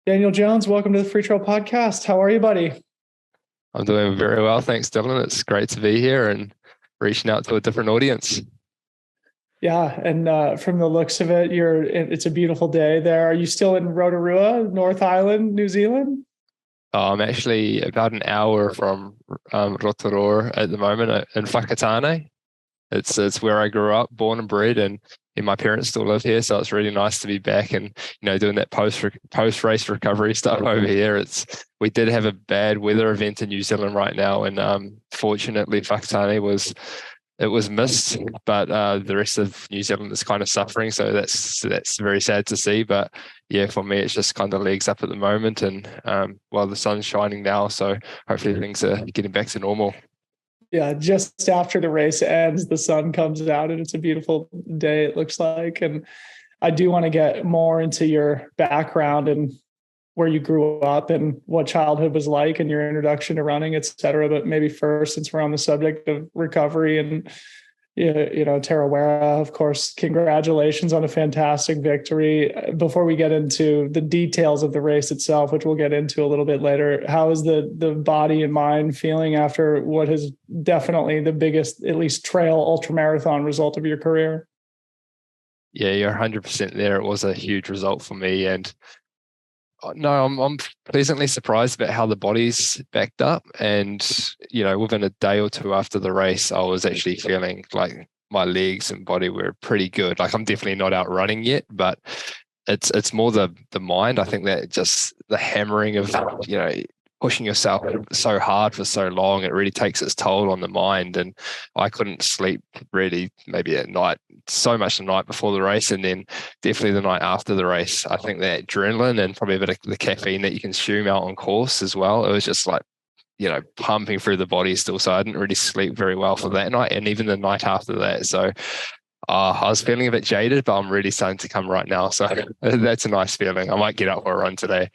Daniel Jones, welcome to the Freetrail podcast. How are you, buddy? I'm doing very well, thanks, Dylan. It's great to be here and reaching out to a different audience. Yeah, and from the looks of it, it's a beautiful day there. Are you still in Rotorua, North Island, New Zealand? I'm actually about an hour from Rotorua at the moment in Whakatane. It's where I grew up, born and bred, and my parents still live here, so it's really nice to be back and doing that post race recovery stuff over here. We did have a bad weather event in New Zealand right now, and fortunately Whakatane was missed, but the rest of New Zealand is kind of suffering, so that's very sad to see. But yeah, for me, it's just kind of legs up at the moment, and the sun's shining now, so hopefully things are getting back to normal. Yeah, just after the race ends, the sun comes out and it's a beautiful day, it looks like. And I do want to get more into your background and where you grew up and what childhood was like and your introduction to running, et cetera. But maybe first, since we're on the subject of recovery and Tarawera, of course, congratulations on a fantastic victory. Before we get into the details of the race itself, which we'll get into a little bit later, how is the body and mind feeling after what is definitely the biggest, at least trail ultramarathon result of your career? Yeah, you're 100% there. It was a huge result for me, and no, I'm pleasantly surprised about how the body's backed up. And, within a day or two after the race, I was actually feeling like my legs and body were pretty good. Like I'm definitely not out running yet, but it's more the mind. I think that just the hammering of, pushing yourself so hard for so long, it really takes its toll on the mind. And I couldn't sleep really maybe at night, so much the night before the race, and then definitely the night after the race. I think that adrenaline and probably a bit of the caffeine that you consume out on course as well, it was just like, pumping through the body still. So I didn't really sleep very well for that night and even the night after that. So I was feeling a bit jaded, but I'm really starting to come right now. So that's a nice feeling. I might get out for a run today.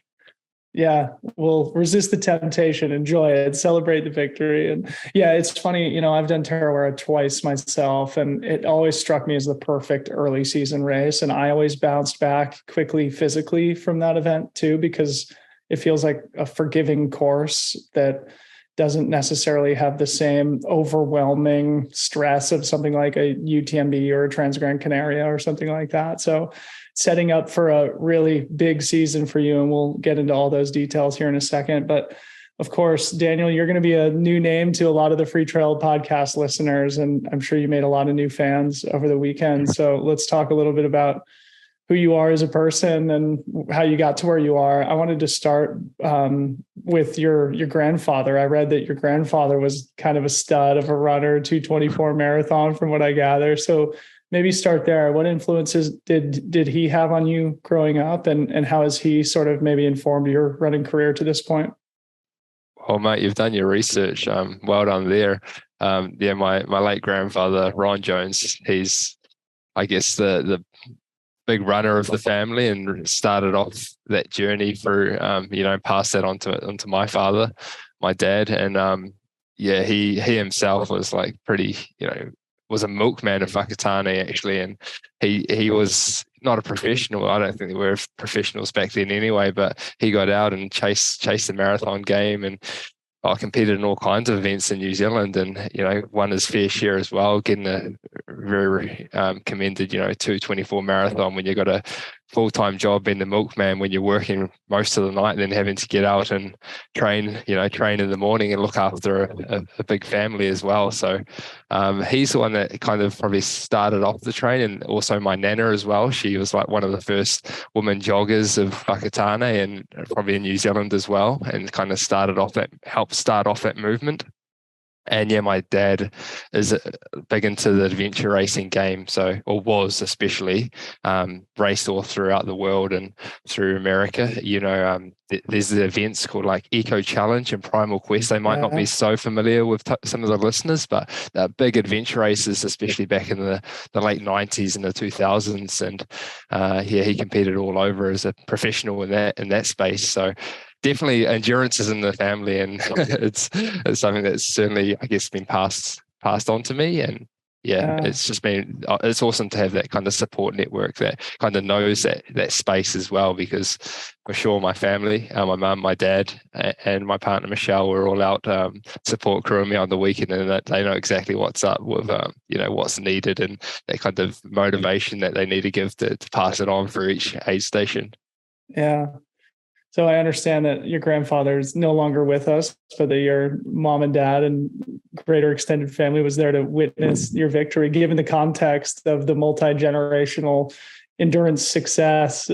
Yeah, we'll resist the temptation, enjoy it, celebrate the victory. And yeah, it's funny, I've done Tarawera twice myself, and it always struck me as the perfect early season race. And I always bounced back quickly physically from that event too, because it feels like a forgiving course that doesn't necessarily have the same overwhelming stress of something like a UTMB or a Transgran Canaria or something like that. So setting up for a really big season for you. And we'll get into all those details here in a second. But of course, Daniel, you're going to be a new name to a lot of the Freetrail podcast listeners. And I'm sure you made a lot of new fans over the weekend. So let's talk a little bit about who you are as a person and how you got to where you are. I wanted to start with your grandfather. I read that your grandfather was kind of a stud of a runner, 224 marathon from what I gather. So maybe start there. What influences did he have on you growing up, and how has he sort of maybe informed your running career to this point? Oh, mate, you've done your research. Well done there. My late grandfather, Ron Jones, he's, I guess, the big runner of the family and started off that journey through, passed that onto my father, my dad. And he himself was like pretty, was a milkman of Whakatane actually, and he was not a professional. I don't think there were professionals back then anyway, but he got out and chased the marathon game, and I competed in all kinds of events in New Zealand, and won his fair share as well, getting a very commended 224 marathon when you got a full-time job being the milkman, when you're working most of the night, then having to get out and train in the morning and look after a big family as well. So he's the one that kind of probably started off the train, and also my nana as well. She was like one of the first women joggers of Whakatane and probably in New Zealand as well, and kind of helped start off that movement. And yeah, my dad is big into the adventure racing game, or was especially, raced all throughout the world and through America. There's the events called like Eco Challenge and Primal Quest. They might not be so familiar with some of the listeners, but they're big adventure races, especially back in the late 90s and the 2000s. And he competed all over as a professional in that space. So definitely endurance is in the family, and it's something that's certainly, I guess, been passed on to me. And yeah, it's just been, it's awesome to have that kind of support network that kind of knows that space as well, because for sure my family, my mum, my dad, and my partner Michelle were all out support crewing me on the weekend, and that they know exactly what's up with what's needed and that kind of motivation that they need to give to pass it on for each aid station. Yeah. So I understand that your grandfather is no longer with us, but that your mom and dad and greater extended family was there to witness your victory, given the context of the multi-generational endurance success.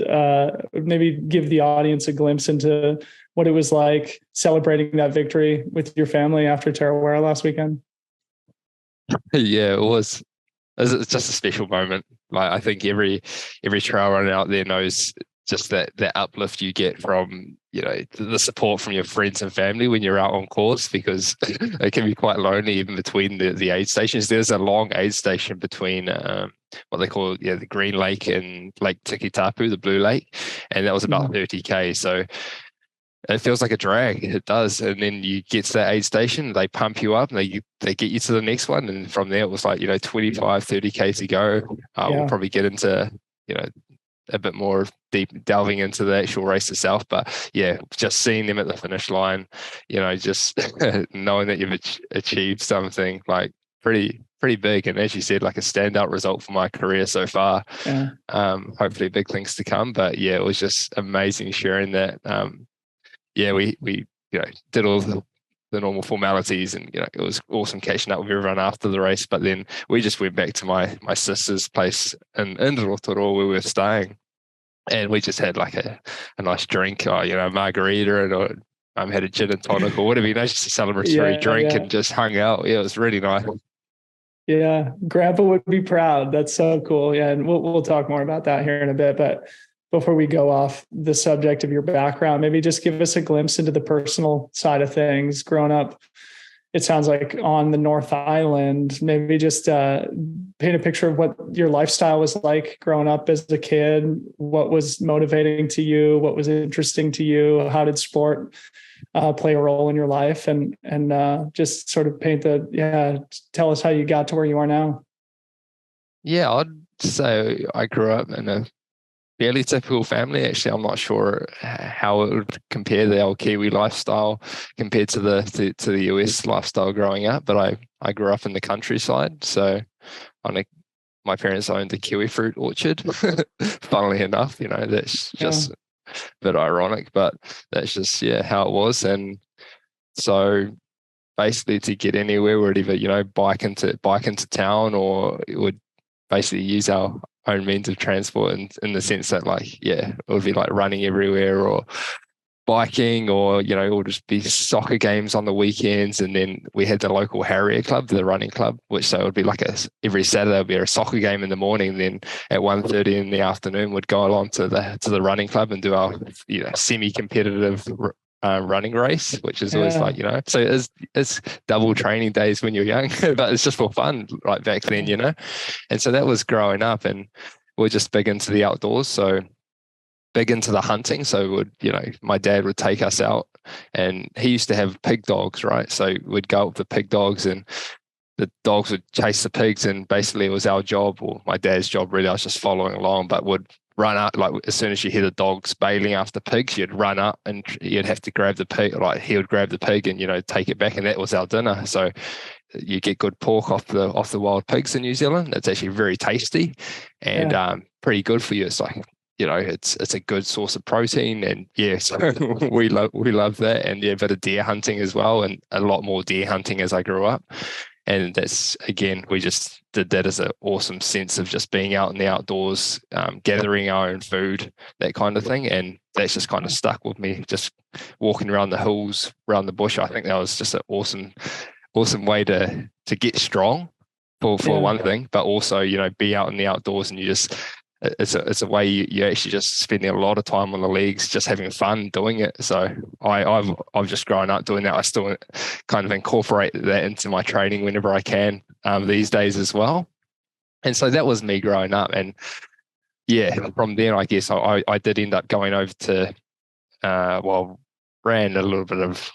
Maybe give the audience a glimpse into what it was like celebrating that victory with your family after Tarawera last weekend. Yeah, it was. It's just a special moment. Like, I think every trail runner out there knows just that uplift you get from, the support from your friends and family when you're out on course, because it can be quite lonely even between the aid stations. There's a long aid station between what they call the Green Lake and Lake Tikitapu, the Blue Lake, and that was about 30k. So it feels like a drag. It does. And then you get to that aid station, they pump you up and they get you to the next one. And from there, it was like, 25, 30k to go. We'll probably get into, a bit more deep delving into the actual race itself. But yeah, just seeing them at the finish line, just knowing that you've achieved something like pretty big. And as you said, like a standout result for my career so far. Yeah. Hopefully big things to come. But yeah, it was just amazing sharing that. We did all the normal formalities, and it was awesome catching up with everyone after the race. But then we just went back to my sister's place in Rotorua where we were staying, and we just had like a nice drink, a margarita, and had a gin and tonic or whatever, just a celebratory drink, and just hung out. Yeah, it was really nice. Yeah, Grandpa would be proud. That's so cool. Yeah, and we'll talk more about that here in a bit, but before we go off the subject of your background, maybe just give us a glimpse into the personal side of things. Growing up, it sounds like on the North Island, maybe just paint a picture of what your lifestyle was like growing up as a kid. What was motivating to you? What was interesting to you? How did sport play a role in your life? And just sort of tell us how you got to where you are now. Yeah, I'd say I grew up in a fairly typical family. Actually, I'm not sure how it would compare the old Kiwi lifestyle compared to the US lifestyle growing up, but I grew up in the countryside. So my parents owned a kiwi fruit orchard. Funnily enough, that's just a bit ironic, but that's just how it was. And so basically to get anywhere, we'd either bike into town, or it would basically use our own means of transport, in the sense that it would be like running everywhere, or biking, or it would just be soccer games on the weekends. And then we had the local Harrier club, the running club, which so it would be like every Saturday would be a soccer game in the morning, and then at 1:30 in the afternoon we'd go along to the running club and do our semi-competitive running race, which is always so it's double training days when you're young, but it's just for fun, like back then, And so that was growing up, and we're just big into the outdoors, so big into the hunting. So my dad would take us out, and he used to have pig dogs, right? So we'd go with the pig dogs, and the dogs would chase the pigs, and basically it was our job, or my dad's job really. I was just following along, but would run up, like as soon as you hear the dogs bailing after pigs, you'd run up and you'd have to grab the pig, like he would grab the pig and take it back, and that was our dinner. So you get good pork off the wild pigs in New Zealand. It's actually very tasty and pretty good for you. It's like it's a good source of protein, and so we love that. And a bit of deer hunting as well, and a lot more deer hunting as I grew up. And that's, again, we just did that as an awesome sense of just being out in the outdoors, gathering our own food, that kind of thing. And that's just kind of stuck with me, just walking around the hills, around the bush. I think that was just an awesome way to get strong for one thing, but also, be out in the outdoors, and it's a way you actually just spending a lot of time on the legs, just having fun doing it. So I've just grown up doing that. I still kind of incorporate that into my training whenever I can these days as well. And so that was me growing up. And from then, I guess I did end up going over to ran a little bit of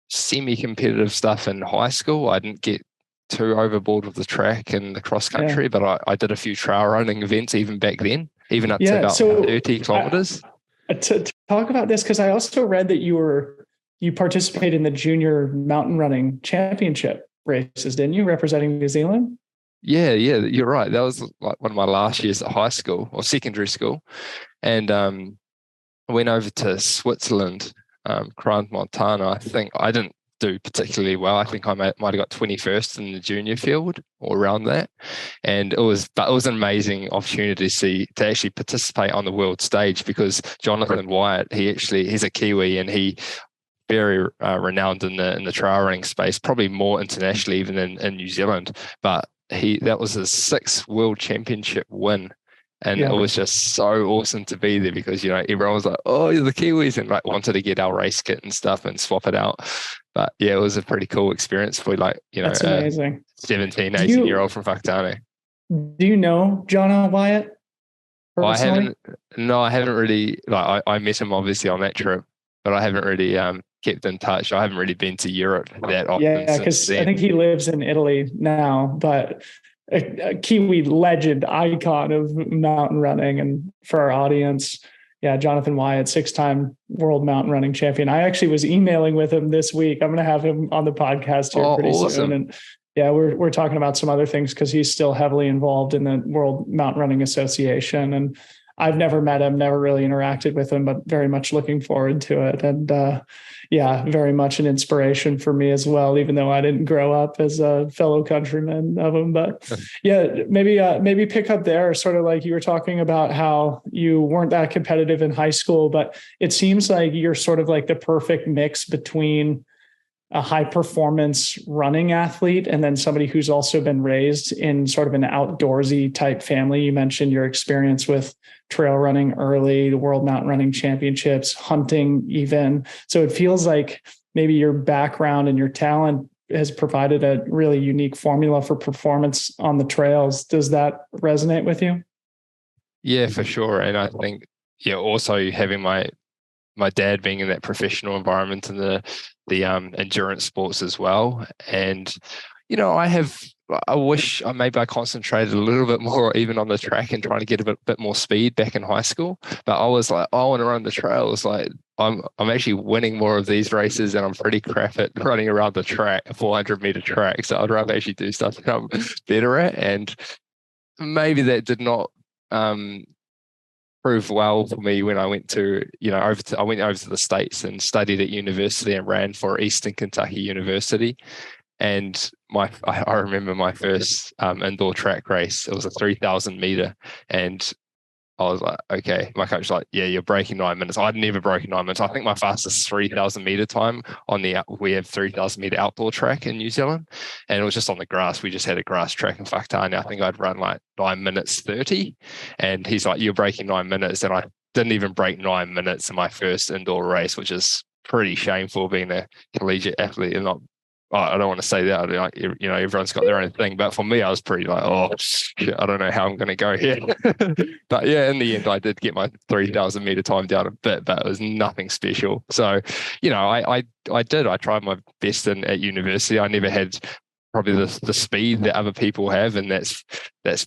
semi-competitive stuff in high school. I didn't get too overboard with the track and the cross country, but I did a few trail running events even back then, even up to about 30 kilometers. To talk about this, because I also read that you participated in the junior mountain running championship races, didn't you, representing New Zealand? Yeah, you're right. That was like one of my last years at high school or secondary school. And I went over to Switzerland, Crans-Montana. I think I didn't do particularly well. I think I might have got 21st in the junior field or around that. And it was an amazing opportunity to actually participate on the world stage, because Jonathan Wyatt, he's a Kiwi, and he very renowned in the trail running space, probably more internationally even in New Zealand. But that was his 6th world championship win. And it was just so awesome to be there, because, everyone was like, oh, you're the Kiwis, and like wanted to get our race kit and stuff and swap it out. But yeah, it was a pretty cool experience for That's amazing. 17, 18-year-old from Whakatane. Do you know John Wyatt personally? I haven't really, I met him obviously on that trip, but I haven't really kept in touch. I haven't really been to Europe that often. Yeah, because I think he lives in Italy now, but a Kiwi legend, icon of mountain running. And for our audience, Jonathan Wyatt, 6-time world mountain running champion. I actually was emailing with him this week. I'm going to have him on the podcast here pretty soon. And we're talking about some other things, because he's still heavily involved in the World Mountain Running Association. And I've never met him, never really interacted with him, but very much looking forward to it. And very much an inspiration for me as well, even though I didn't grow up as a fellow countryman of him. But maybe pick up there, sort of like you were talking about how you weren't that competitive in high school, but it seems like you're sort of like the perfect mix between a high performance running athlete and then somebody who's also been raised in sort of an outdoorsy type family. You mentioned your experience with trail running early, the World Mountain Running Championships, hunting even. So it feels like maybe your background and your talent has provided a really unique formula for performance on the trails. Does that resonate with you? Yeah, for sure. And I think, also having my dad being in that professional environment and the endurance sports as well. And, I wish maybe I concentrated a little bit more even on the track and trying to get a bit more speed back in high school. But I was like, I want to run the trails. Like I'm actually winning more of these races, and I'm pretty crap at running around the track, a 400-meter track. So I'd rather actually do stuff that I'm better at. And maybe that did not prove well for me when I went to, I went over to the States and studied at university and ran for Eastern Kentucky University. And I remember my first indoor track race. It was a 3,000 meter, and I was like, okay. My coach was like, yeah, you're breaking 9 minutes. I'd never broken 9 minutes. I think my fastest 3,000 meter time we have 3,000 meter outdoor track in New Zealand, and it was just on the grass. We just had a grass track in Whakatane. I think I'd run like 9 minutes 30, and he's like, you're breaking 9 minutes, and I didn't even break 9 minutes in my first indoor race, which is pretty shameful being a collegiate athlete and not. I don't want to say that, like, everyone's got their own thing, but for me, I was pretty like, oh, shit, I don't know how I'm going to go here. But yeah, in the end, I did get my 3,000 meter time down a bit, but it was nothing special. So, I tried my best at university. I never had probably the speed that other people have, and that's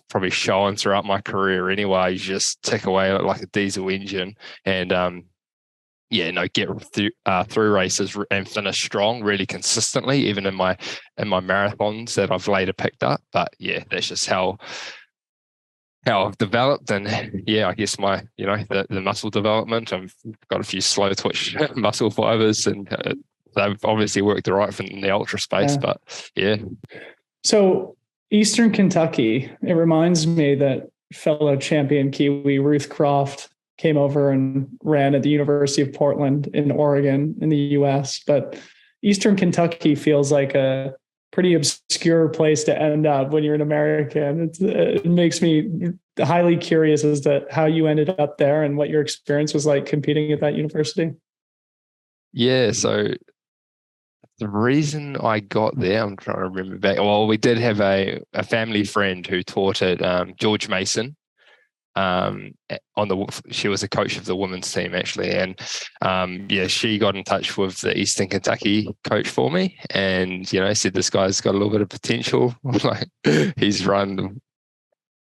probably shown throughout my career anyway. You just tick away like a diesel engine, and get through races and finish strong really consistently, even in my marathons that I've later picked up. But yeah, that's just how I've developed. And I guess my the muscle development. I've got a few slow twitch muscle fibers, and they've obviously worked all right in the ultra space. But yeah. So Eastern Kentucky, it reminds me that fellow champion Kiwi Ruth Croft came over and ran at the University of Portland in Oregon in the US. But Eastern Kentucky feels like a pretty obscure place to end up when you're an American. It makes me highly curious as to how you ended up there and what your experience was like competing at that university. Yeah, so the reason I got there, I'm trying to remember back. Well, we did have a family friend who taught at George Mason. She was a coach of the women's team actually, and she got in touch with the Eastern Kentucky coach for me, and said this guy's got a little bit of potential. Like, he's run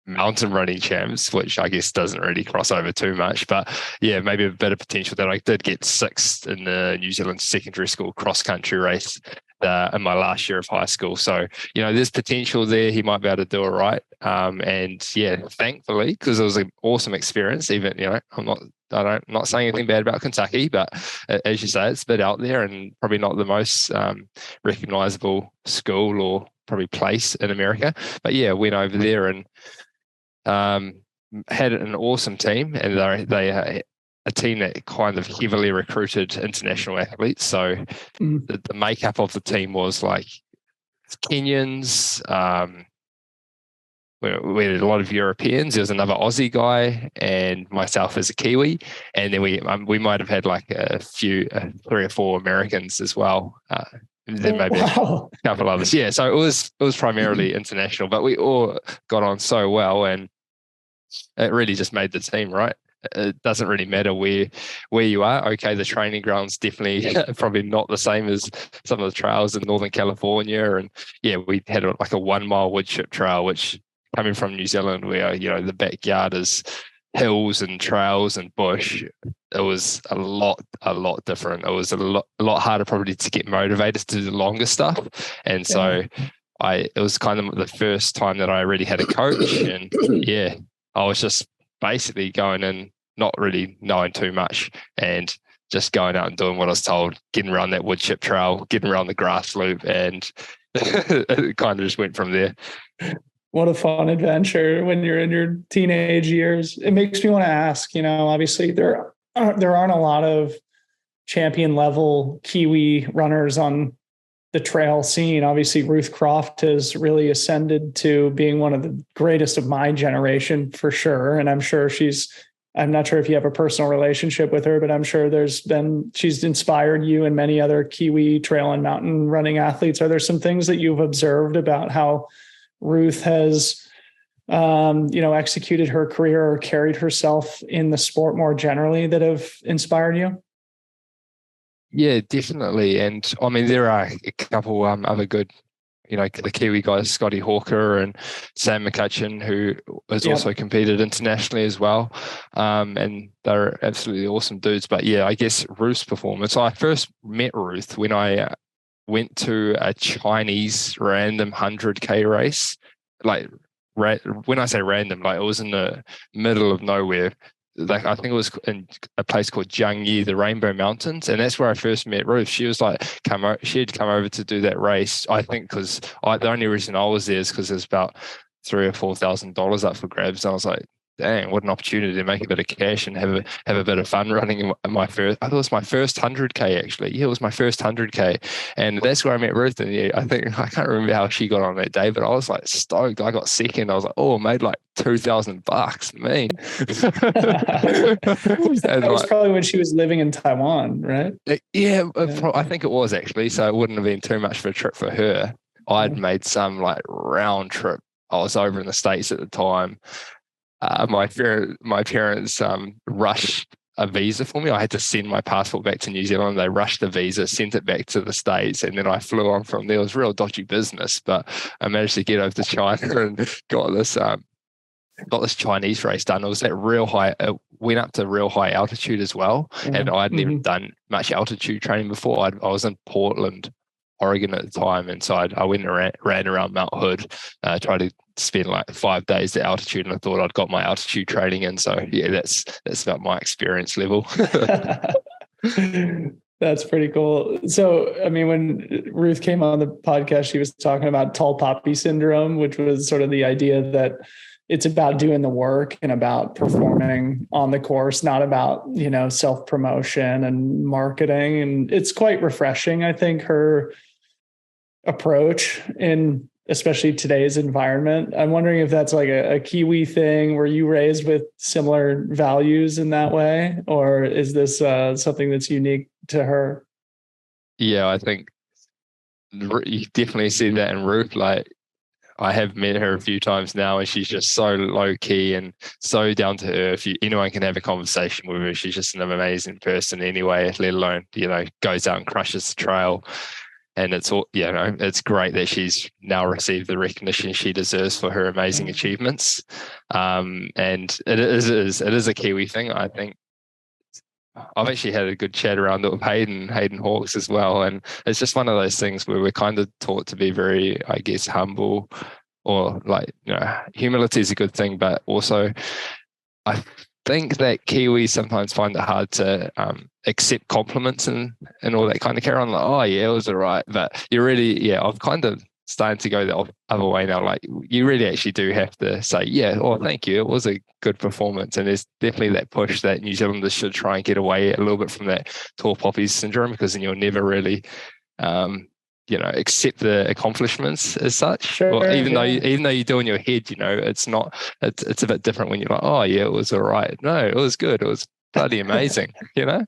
mountain running champs, which I guess doesn't really cross over too much, but maybe a bit of potential. That I did get 6th in the New Zealand secondary school cross country race in my last year of high school. So, there's potential there. He might be able to do it right. And thankfully, because it was an awesome experience, even, I'm not saying anything bad about Kentucky, but as you say, it's a bit out there and probably not the most recognizable school or probably place in America. But went over there and had an awesome team, and they a team that kind of heavily recruited international athletes. So the makeup of the team was like Kenyans. We had a lot of Europeans. There was another Aussie guy, and myself as a Kiwi, and then we might have had like a few 3 or 4 Americans as well. Then maybe a couple others. Yeah, so it was primarily international, but we all got on so well, and it really just made the team, right? It doesn't really matter where you are. Okay, the training ground's definitely probably not the same as some of the trails in Northern California. And we had like a 1 mile woodchip trail, which coming from New Zealand, where the backyard is hills and trails and bush, it was a lot different. It was a lot harder probably to get motivated to do the longer stuff. And so it was kind of the first time that I really had a coach, and I was just basically going in, not really knowing too much, and just going out and doing what I was told, getting around that woodchip trail, getting around the grass loop, and it kind of just went from there. What a fun adventure when you're in your teenage years. It makes me want to ask, obviously there aren't a lot of champion level Kiwi runners on the trail scene. Obviously, Ruth Croft has really ascended to being one of the greatest of my generation for sure. And I'm not sure if you have a personal relationship with her, but I'm sure she's inspired you and many other Kiwi trail and mountain running athletes. Are there some things that you've observed about how Ruth has, executed her career or carried herself in the sport more generally that have inspired you? Yeah, definitely. And I mean, there are a couple other good, the Kiwi guys, Scotty Hawker and Sam McCutcheon, who has also competed internationally as well. And they're absolutely awesome dudes. But I guess Ruth's performance, I first met Ruth when I went to a Chinese random 100k race. Like, when I say random, like, it was in the middle of nowhere. Like, I think it was in a place called Jiangyi, the Rainbow Mountains, and that's where I first met Ruth. She was like, she had come over to do that race. I think because the only reason I was there is because there's about $3,000 or $4,000 up for grabs, and I was like, dang, what an opportunity to make a bit of cash and have a bit of fun running in my first. I thought it was my first 100k actually. Yeah, it was my first 100k, and that's where I met Ruth. And I can't remember how she got on that day, but I was like stoked. I got second. I was like, I made like $2,000, man. That was probably when she was living in Taiwan, right? I think it was actually. So it wouldn't have been too much for a trip for her. I'd made some like round trip. I was over in the States at the time. My parents rushed a visa for me. I had to send my passport back to New Zealand. They rushed the visa, sent it back to the States, and then I flew on from there. It was real dodgy business, but I managed to get over to China and got this Chinese race done. It was at real high. It went up to real high altitude as well, and I'd never done much altitude training before. I was in Portland, Oregon at the time, and so I went and ran around Mount Hood, tried to spend like 5 days at altitude, and I thought I'd got my altitude training in. So that's about my experience level. That's pretty cool. So, I mean, when Ruth came on the podcast, she was talking about tall poppy syndrome, which was sort of the idea that it's about doing the work and about performing on the course, not about, self-promotion and marketing. And it's quite refreshing, I think, her approach in especially today's environment. I'm wondering if that's like a Kiwi thing. Were you raised with similar values in that way? Or is this something that's unique to her? Yeah, I think you definitely see that in Ruth. Like, I have met her a few times now, and she's just so low key and so down to earth. Anyone can have a conversation with her. She's just an amazing person anyway, let alone, goes out and crushes the trail. And it's all, it's great that she's now received the recognition she deserves for her amazing achievements. And it is a Kiwi thing. I think I've actually had a good chat around it with Hayden Hawks as well. And it's just one of those things where we're kind of taught to be very, I guess, humble, or humility is a good thing, but also I think that Kiwis sometimes find it hard to accept compliments and all that kind of carry on. Like, oh yeah, it was all right. But you really, I've kind of starting to go the other way now. Like, you really actually do have to say, thank you. It was a good performance. And there's definitely that push that New Zealanders should try and get away a little bit from that tall poppies syndrome, because then you'll never really, accept the accomplishments as such. Sure, or even though you do in your head, it's not. It's a bit different when you're like, oh yeah, it was all right. No, it was good. It was bloody amazing. Heck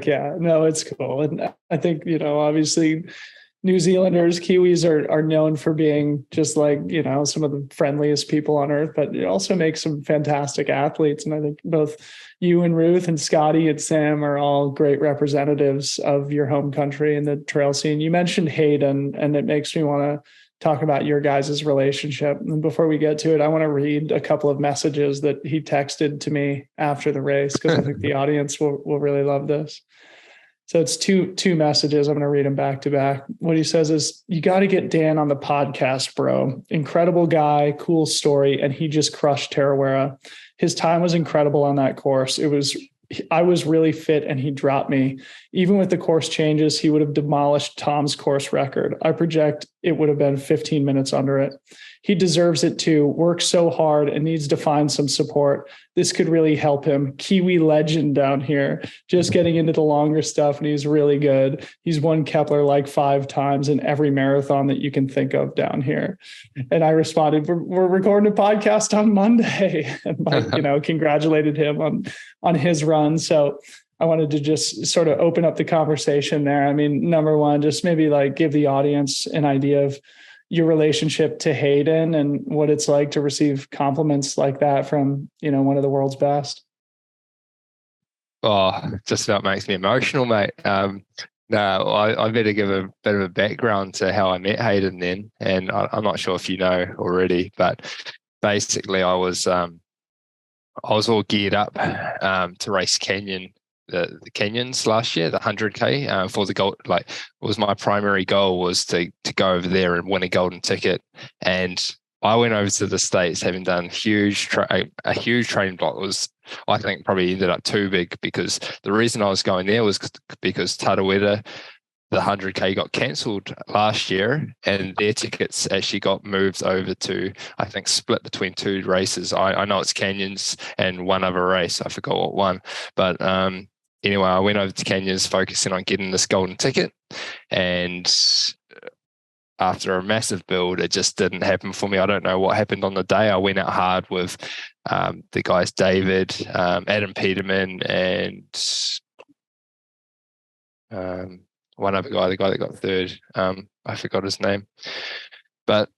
yeah, no, it's cool. And I think obviously New Zealanders, Kiwis are known for being just like, some of the friendliest people on earth, but it also makes some fantastic athletes. And I think both you and Ruth and Scotty and Sam are all great representatives of your home country in the trail scene. You mentioned Hayden, and it makes me want to talk about your guys' relationship. And before we get to it, I want to read a couple of messages that he texted to me after the race, because I think the audience will really love this. So it's two messages. I'm going to read them back to back. What he says is, you got to get Dan on the podcast, bro. Incredible guy, cool story. And he just crushed Tarawera. His time was incredible on that course. I was really fit and he dropped me. Even with the course changes, he would have demolished Tom's course record. I project it would have been 15 minutes under it. He deserves it too. Works so hard and needs to find some support. This could really help him. Kiwi legend down here, just getting into the longer stuff, and he's really good. He's won Kepler like 5 times in every marathon that you can think of down here. And I responded, we're recording a podcast on Monday, and congratulated him on his run. So I wanted to just sort of open up the conversation there. I mean, number one, just maybe like give the audience an idea of your relationship to Hayden and what it's like to receive compliments like that from, one of the world's best. Oh, just about makes me emotional, mate. I better give a bit of a background to how I met Hayden then. And I'm not sure if you know already, but basically I was all geared up to race the Kenyans last year, the 100k for the gold. Like, was my primary goal was to go over there and win a golden ticket. And I went over to the States having done a huge training block. It was, I think, probably ended up too big, because the reason I was going there was because Tarawera, the 100k, got cancelled last year, and their tickets actually got moved over to, I think, split between 2 races. I know it's Canyons and one other race. I forgot what one, but anyway, I went over to Canyons focusing on getting this golden ticket, and after a massive build, it just didn't happen for me. I don't know what happened on the day. I went out hard with the guys David, Adam Peterman, and one other guy, the guy that got third. I forgot his name. But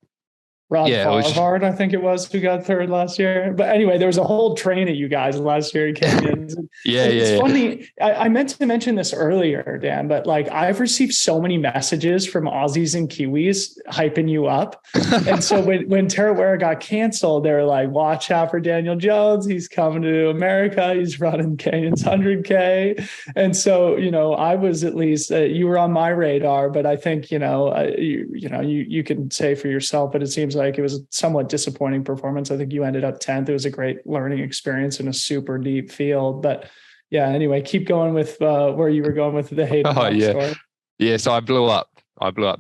Rod Farvard, I think it was, who got third last year. But anyway, there was a whole train of you guys last year in Canyons. It's funny. I meant to mention this earlier, Dan, but like, I've received so many messages from Aussies and Kiwis hyping you up. And so when Tarawera got canceled, they were like, watch out for Daniel Jones. He's coming to America. He's running Canyons 100K. And so, I was, at least you were on my radar, but I think, you can say for yourself, but it seems like it was a somewhat disappointing performance. I think you ended up 10th. It was a great learning experience in a super deep field. But yeah, anyway, keep going with where you were going with the Hayden Hawks story. Yeah, so I blew up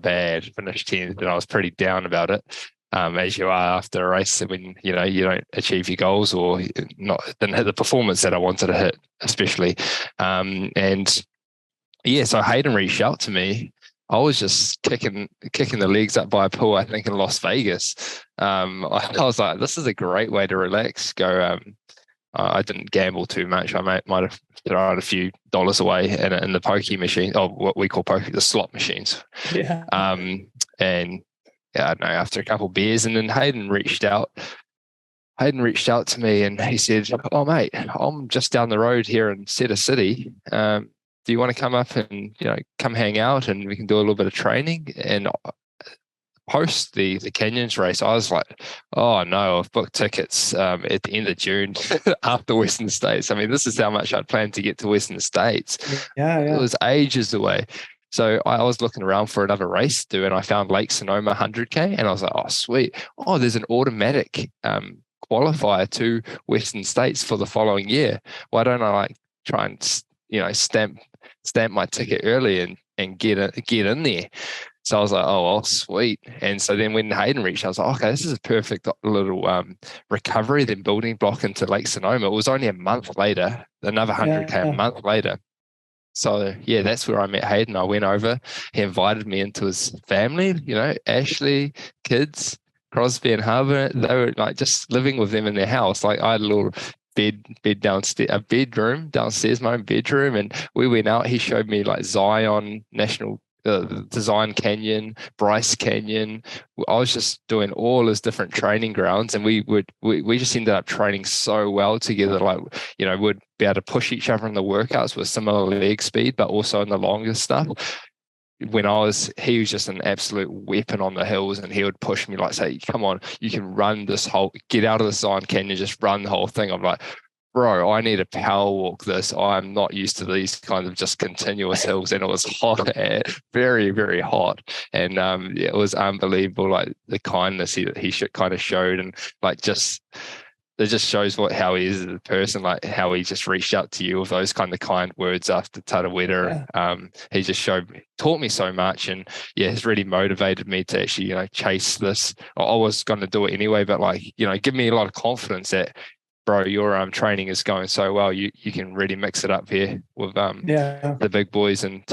bad, finished 10th, and I was pretty down about it. As you are after a race when you don't achieve your goals, or didn't hit the performance that I wanted to hit, especially. And yeah, so Hayden reached out to me. I was just kicking the legs up by a pool, I think, in Las Vegas. I was like, this is a great way to relax. Go. I didn't gamble too much. I might have thrown a few dollars away in the pokey machine, or what we call pokey, the slot machines. Yeah. And I don't know, after a couple of beers, and then Hayden reached out to me and he said, "Oh mate, I'm just down the road here in Cedar City. Do you want to come up and come hang out and we can do a little bit of training?" And post the Canyons race, I was like, "Oh no, I've booked tickets at the end of June after Western States. I mean, this is how much I'd planned to get to Western States. Yeah. It was ages away." So I was looking around for another race to do, and I found Lake Sonoma 100k, and I was like, "Oh sweet! Oh, there's an automatic qualifier to Western States for the following year. Why don't I try and stamp my ticket early and get in there?" So I was like, "Oh, well, sweet." And so then when Hayden reached, I was like, "Okay, this is a perfect little recovery, then building block into Lake Sonoma." It was only a month later, another 100k a month later. So yeah, that's where I met Hayden. I went over. He invited me into his family. Ashley, kids, Crosby and Harbour. They were just living with them in their house. I had a little bed downstairs, a bedroom downstairs, my own bedroom, and we went out. He showed me Zion National. The Zion Canyon, Bryce Canyon. I was just doing all his different training grounds, and we just ended up training so well together. We'd be able to push each other in the workouts with similar leg speed, but also in the longer stuff. He was just an absolute weapon on the hills, and he would push me say, "Come on, you can run this whole, get out of the Zion Canyon, just run the whole thing." I'm like, "Bro, I need to power walk this. I'm not used to these kind of just continuous hills." And it was hot, very, very hot. And it was unbelievable, the kindness he kind of showed, and it just shows how he is as a person, how he just reached out to you with those kind of kind words after Tarawera. Yeah. He just taught me so much, and it's really motivated me to actually, chase this. I was going to do it anyway, but give me a lot of confidence that, "Bro, your training is going so well. You can really mix it up here with the big boys and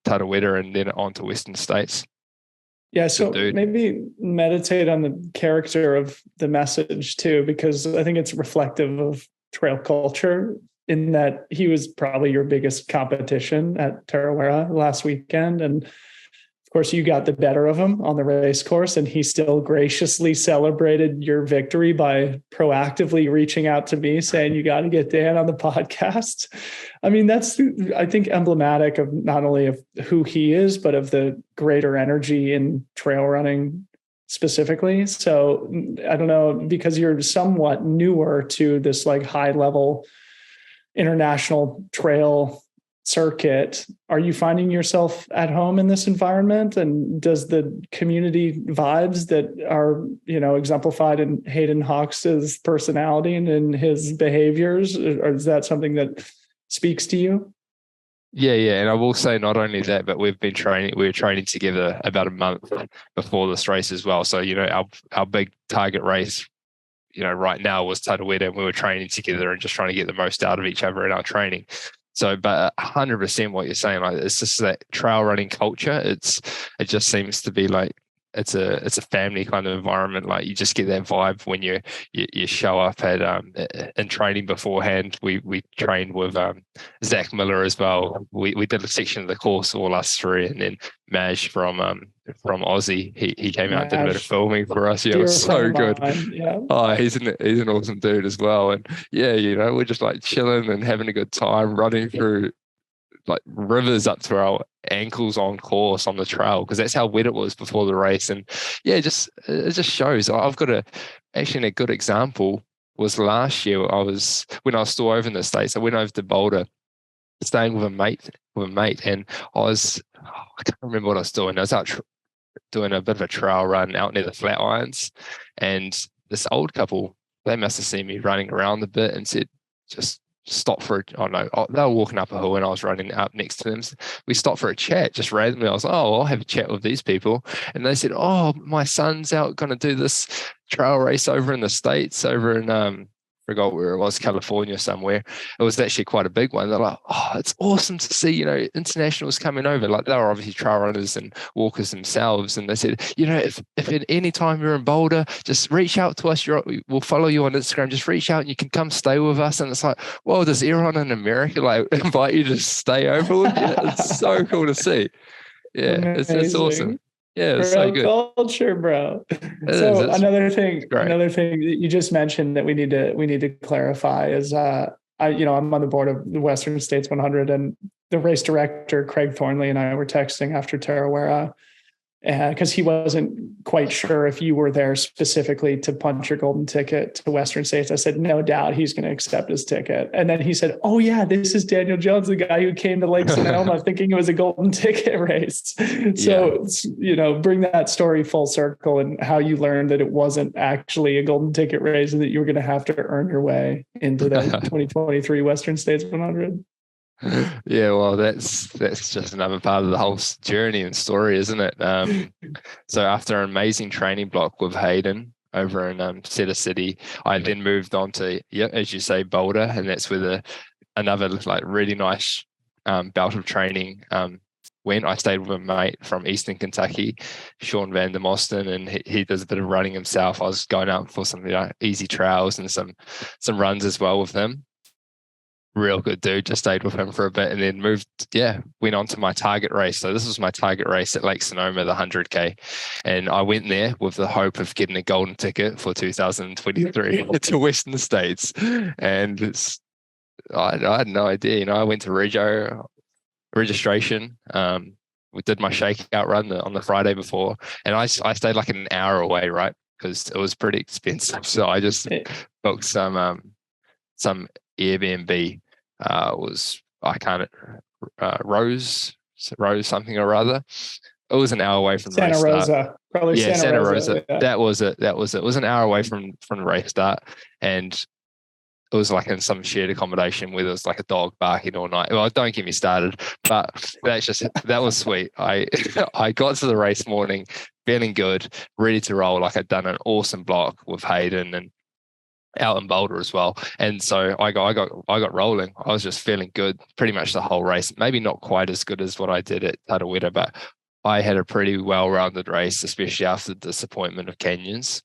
Tarawera, and then on to Western States." Yeah, so maybe meditate on the character of the message too, because I think it's reflective of trail culture in that he was probably your biggest competition at Tarawera last weekend. And of course, you got the better of him on the race course, and he still graciously celebrated your victory by proactively reaching out to me saying, "You got to get Dan on the podcast." I mean, that's, I think, emblematic of not only of who he is, but of the greater energy in trail running specifically. So I don't know, because you're somewhat newer to this high level international trail circuit, are you finding yourself at home in this environment? And does the community vibes that are, exemplified in Hayden Hawks' personality and in his behaviors, or is that something that speaks to you? Yeah. And I will say not only that, but we were training together about a month before this race as well. So, our big target race, right now was Tarawera, and we were training together and just trying to get the most out of each other in our training. So, but 100% what you're saying, it's just that trail running culture. It just seems to be it's a family kind of environment. You just get that vibe when you show up at in training beforehand. We trained with Zach Miller as well. We did a section of the course, all us three, and then Maj from Aussie, he came out and did a bit of filming for us. Yeah, it was so good. Yeah. Oh, he's an awesome dude as well. And we're just chilling and having a good time, running through rivers up to our ankles on course on the trail, because that's how wet it was before the race. And it just shows. I've got a good example was last year. When I was still over in the States, I went over to Boulder, staying with a mate, and I can't remember what I was doing. I was out doing a bit of a trail run out near the Flatirons, and this old couple, they must have seen me running around a bit and said, "Just stop for they were walking up a hill and I was running up next to them. So we stopped for a chat just randomly. I was like, "Oh, I'll have a chat with these people." And they said, "Oh, my son's out going to do this trail race over in the States, over in forgot where it was, California somewhere." It was actually quite a big one. They're like, "Oh, it's awesome to see, internationals coming over." They were obviously trail runners and walkers themselves. And they said, if at any time you're in Boulder, just reach out to us. We'll follow you on Instagram. Just reach out and you can come stay with us. And it's like, well, does everyone in America invite you to stay over with you? It's so cool to see. Yeah, it's awesome. Yeah, it's so Bro good. culture, bro. It is. So It's great. another thing that you just mentioned that we need to clarify is I'm on the board of the Western States 100, and the race director Craig Thornley and I were texting after Tarawera, because he wasn't quite sure if you were there specifically to punch your golden ticket to Western States. I said, no doubt he's going to accept his ticket. And then he said, oh yeah, this is Daniel Jones, the guy who came to Lake Sonoma thinking it was a golden ticket race. So, bring that story full circle and how you learned that it wasn't actually a golden ticket race and that you were going to have to earn your way into the 2023 Western States 100. Yeah, well, that's just another part of the whole journey and story, isn't it? So after an amazing training block with Hayden over in Cedar City, I then moved on to, as you say, Boulder, and that's where another like really nice bout of training went. I stayed with a mate from Eastern Kentucky, Sean Van der Mosten, and he does a bit of running himself. I was going out for some easy trails and some runs as well with him. Real good dude. Just stayed with him for a bit and then went on to my target race. So this was my target race at Lake Sonoma, the 100k, and I went there with the hope of getting a golden ticket for 2023 to Western States. And I had no idea. I went to registration. We did my shakeout run on the Friday before, and I stayed like an hour away, right? Because it was pretty expensive. So I just booked some Airbnb. Rose something or other. It was an hour away from Santa race Rosa. start. Probably Yeah, Santa Rosa. Yeah. That was it. It was an hour away from the race start, and it was like in some shared accommodation where there was like a dog barking all night. Well, don't get me started, but that was sweet. I got to the race morning feeling good, ready to roll. Like I'd done an awesome block with Hayden and out in Boulder as well. And so I got rolling. I was just feeling good pretty much the whole race. Maybe not quite as good as what I did at Tarawera, but I had a pretty well-rounded race, especially after the disappointment of Canyons.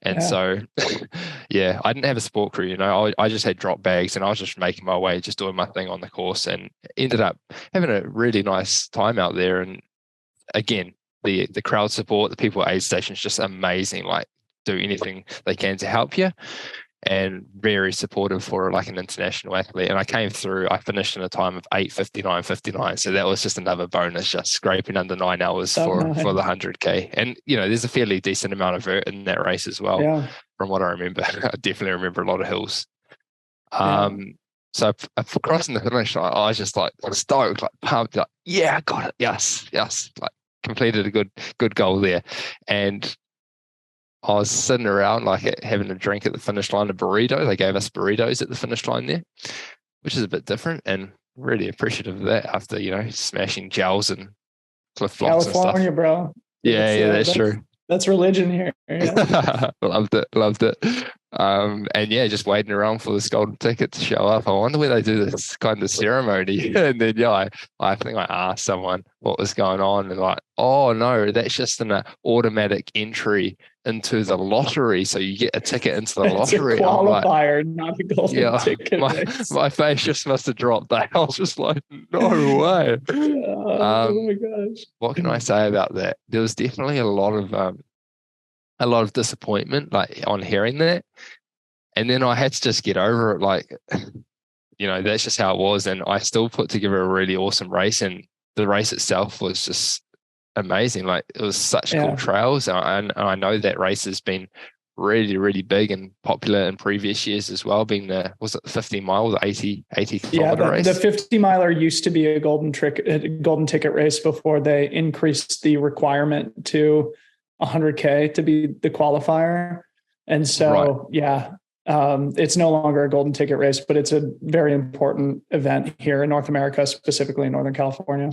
And so, I didn't have a sport crew, I just had drop bags and I was just making my way, just doing my thing on the course, and ended up having a really nice time out there. And again, the crowd support, the people at aid stations, just amazing, like do anything they can to help you. And very supportive for like an international athlete. And I came through, I finished in a time of 8:59.59. So that was just another bonus, just scraping under 9 hours for the 100k. And, there's a fairly decent amount of vert in that race as well, from what I remember. I definitely remember a lot of hills. So crossing the finish line, I was just like stoked, like pumped, like, yeah, I got it. Yes. Like completed a good goal there. And I was sitting around like having a drink at the finish line, a burrito. They gave us burritos at the finish line there, which is a bit different, and really appreciative of that after, smashing gels and Cliff Flops and stuff. California, bro. That's true. That's religion here. Yeah. Loved it. And just waiting around for this golden ticket to show up. I wonder where they do this kind of ceremony. And then, I think I asked someone what was going on, and like, oh no, that's just an automatic entry into the lottery. So you get a ticket into the lottery. It's a qualifier, not a golden ticket. My face just must have dropped that. I was just like, no way. Oh my gosh. What can I say about that? There was definitely a lot of disappointment, like on hearing that. And then I had to just get over it. Like, that's just how it was. And I still put together a really awesome race, and the race itself was just amazing. Like, it was such cool trails. And I know that race has been really, really big and popular in previous years as well, being the 50 mile, the 80 kilometer race? The 50 miler used to be a golden ticket race before they increased the requirement to 100K to be the qualifier. And so, it's no longer a golden ticket race, but it's a very important event here in North America, specifically in Northern California.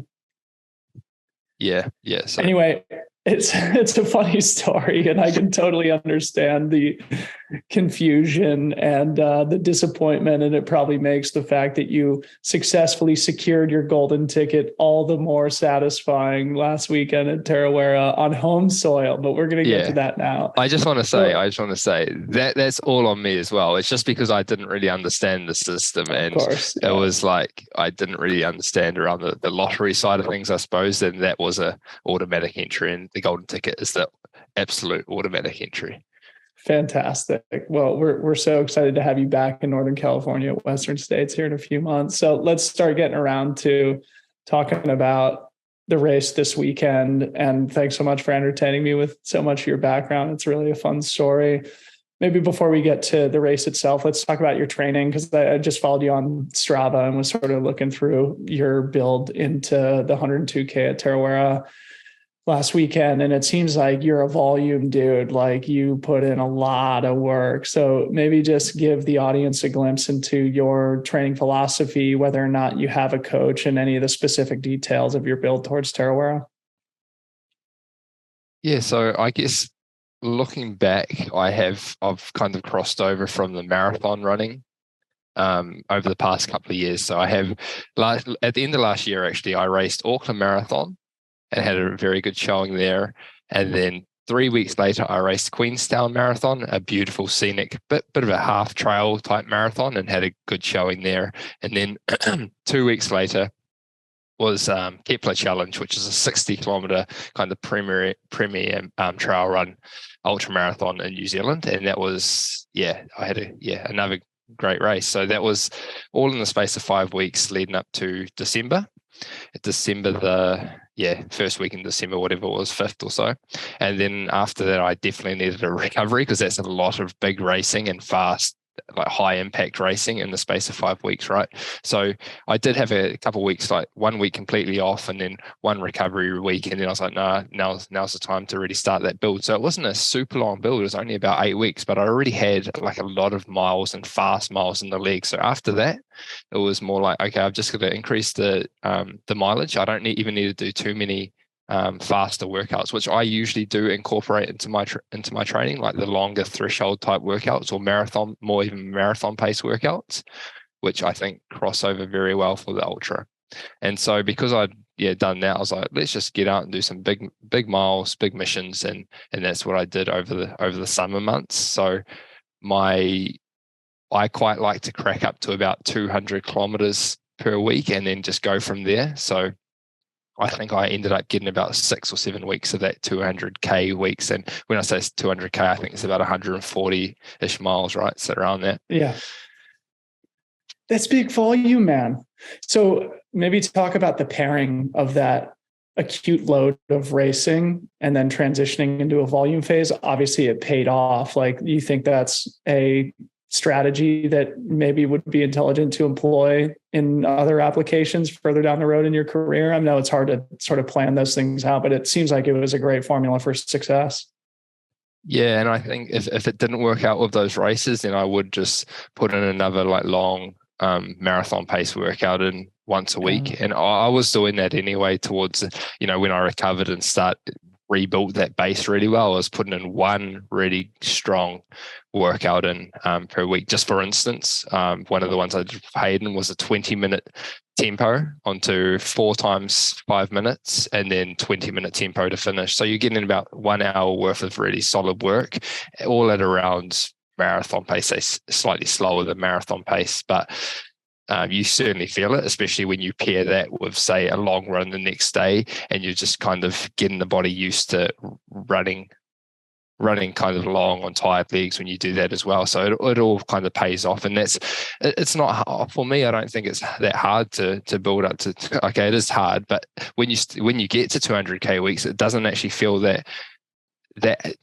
Yeah. So anyway, it's a funny story, and I can totally understand the confusion and the disappointment, and it probably makes the fact that you successfully secured your golden ticket all the more satisfying last weekend at Tarawera on home soil. But we're going to get to that now. I just want to say that that's all on me as well. It's just because I didn't really understand the system, and it was like I didn't really understand around the lottery side of things, I suppose. And that was a automatic entry, and the golden ticket is the absolute automatic entry. Fantastic. Well, we're so excited to have you back in Northern California, Western States here in a few months. So let's start getting around to talking about the race this weekend. And thanks so much for entertaining me with so much of your background. It's really a fun story. Maybe before we get to the race itself, let's talk about your training, because I just followed you on Strava and was sort of looking through your build into the 102k at Tarawera last weekend. And it seems like you're a volume dude, like you put in a lot of work. So maybe just give the audience a glimpse into your training philosophy, whether or not you have a coach, and any of the specific details of your build towards Tarawera. Yeah, so I guess looking back, I've kind of crossed over from the marathon running over the past couple of years. So I have, at the end of last year, actually, I raced Auckland Marathon and had a very good showing there. And then 3 weeks later, I raced Queenstown Marathon, a beautiful scenic, bit of a half trail type marathon, and had a good showing there. And then 2 weeks later was Kepler Challenge, which is a 60-kilometer kind of premier trail run ultra marathon in New Zealand. And that was, I had another great race. So that was all in the space of 5 weeks leading up to December. First week in December, whatever it was, 5th or so. And then after that, I definitely needed a recovery, because that's a lot of big racing and fast, like high impact racing in the space of 5 weeks, right? So I did have a couple of weeks, like 1 week completely off and then one recovery week. And then I was like, nah, now's the time to really start that build. So it wasn't a super long build. It was only about 8 weeks, but I already had like a lot of miles and fast miles in the leg. So after that, it was more like, okay, I've just got to increase the mileage. I don't even need to do too many faster workouts, which I usually do incorporate into my training, like the longer threshold type workouts, or even marathon pace workouts, which I think cross over very well for the ultra. And so because I'd done that, I was like, let's just get out and do some big miles, big missions, and that's what I did over the summer months. So I quite like to crack up to about 200 kilometers per week and then just go from there. So I think I ended up getting about 6 or 7 weeks of that 200k weeks. And when I say 200k, I think it's about 140-ish miles, right? So around that. Yeah. That's big volume, man. So maybe talk about the pairing of that acute load of racing and then transitioning into a volume phase. Obviously, it paid off. Like, you think that's a strategy that maybe would be intelligent to employ in other applications further down the road in your career? I know it's hard to sort of plan those things out, but it seems like it was a great formula for success. Yeah, and I think if it didn't work out with those races, then I would just put in another like long marathon pace workout in once a week. And I was doing that anyway towards, when I recovered and rebuilt that base really well. I was putting in one really strong workout in per week. Just for instance, one of the ones I did for Hayden was a 20-minute tempo onto 4 times 5 minutes and then 20-minute tempo to finish. So you're getting about 1 hour worth of really solid work, all at around marathon pace, say slightly slower than marathon pace, but you certainly feel it, especially when you pair that with, say, a long run the next day, and you're just kind of getting the body used to running kind of long on tired legs when you do that as well. So it all kind of pays off, and it's not, for me, I don't think it's that hard to build up to. Okay, it is hard, but when you get to 200k weeks, it doesn't actually feel that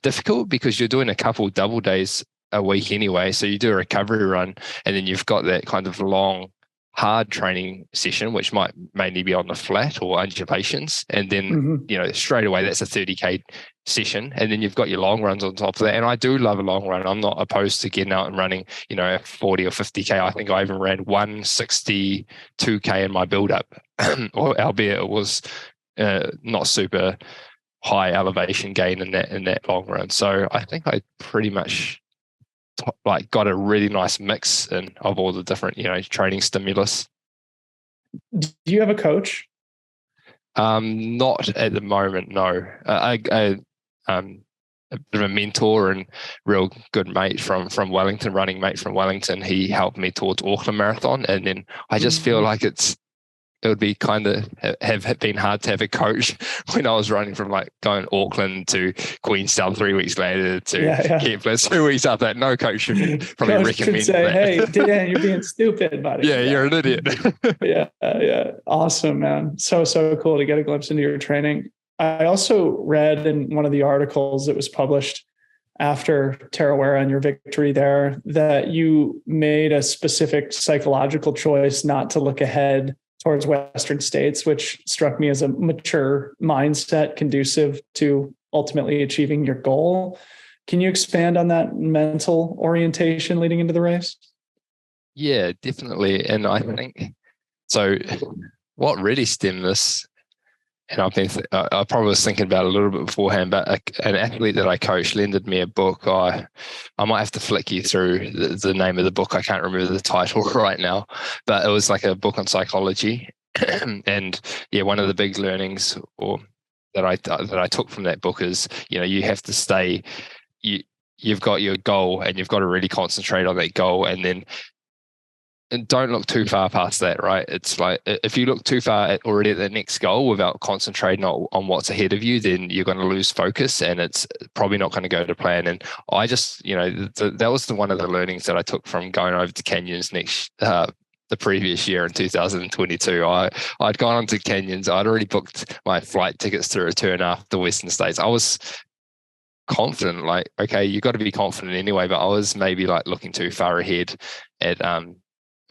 difficult, because you're doing a couple double days a week anyway. So you do a recovery run, and then you've got that kind of long, hard training session, which might mainly be on the flat or undulations. And then, straight away, that's a 30k session. And then you've got your long runs on top of that. And I do love a long run. I'm not opposed to getting out and running, 40 or 50k. I think I even ran 162k in my build up, albeit it was not super high elevation gain in that long run. So I think I pretty much got a really nice mix of all the different, training stimulus. Do you have a coach? Not at the moment, no. A bit of a mentor and real good mate from Wellington, running mate from Wellington. He helped me towards Auckland Marathon, and then I just feel like it's it would be kind of have been hard to have a coach when I was running from like going Auckland to Queenstown 3 weeks later to Kepler 2 weeks after that. No coach should probably recommend say, that. Hey, Dan, you're being stupid, buddy. Yeah, you're an idiot. Yeah. Awesome, man. So cool to get a glimpse into your training. I also read in one of the articles that was published after Tarawera and your victory there that you made a specific psychological choice not to look ahead towards Western states, which struck me as a mature mindset conducive to ultimately achieving your goal. Can you expand on that mental orientation leading into the race? Yeah, definitely. And I think, so what really stemmed this, and I probably was thinking about it a little bit beforehand, but an athlete that I coached lended me a book. I might have to flick you through the name of the book. I can't remember the title right now, but it was like a book on psychology. And yeah, one of the big learnings that I took from that book is, you have to stay, you've got your goal and you've got to really concentrate on that goal, and don't look too far past that, right? It's like, if you look too far already at the next goal without concentrating on what's ahead of you, then you're going to lose focus and it's probably not going to go to plan. And I just, that was one of the learnings that I took from going over to Canyons the previous year in 2022. I'd gone on to Canyons. I'd already booked my flight tickets to return after the Western States. I was confident, like, okay, you got to be confident anyway, but I was maybe like looking too far ahead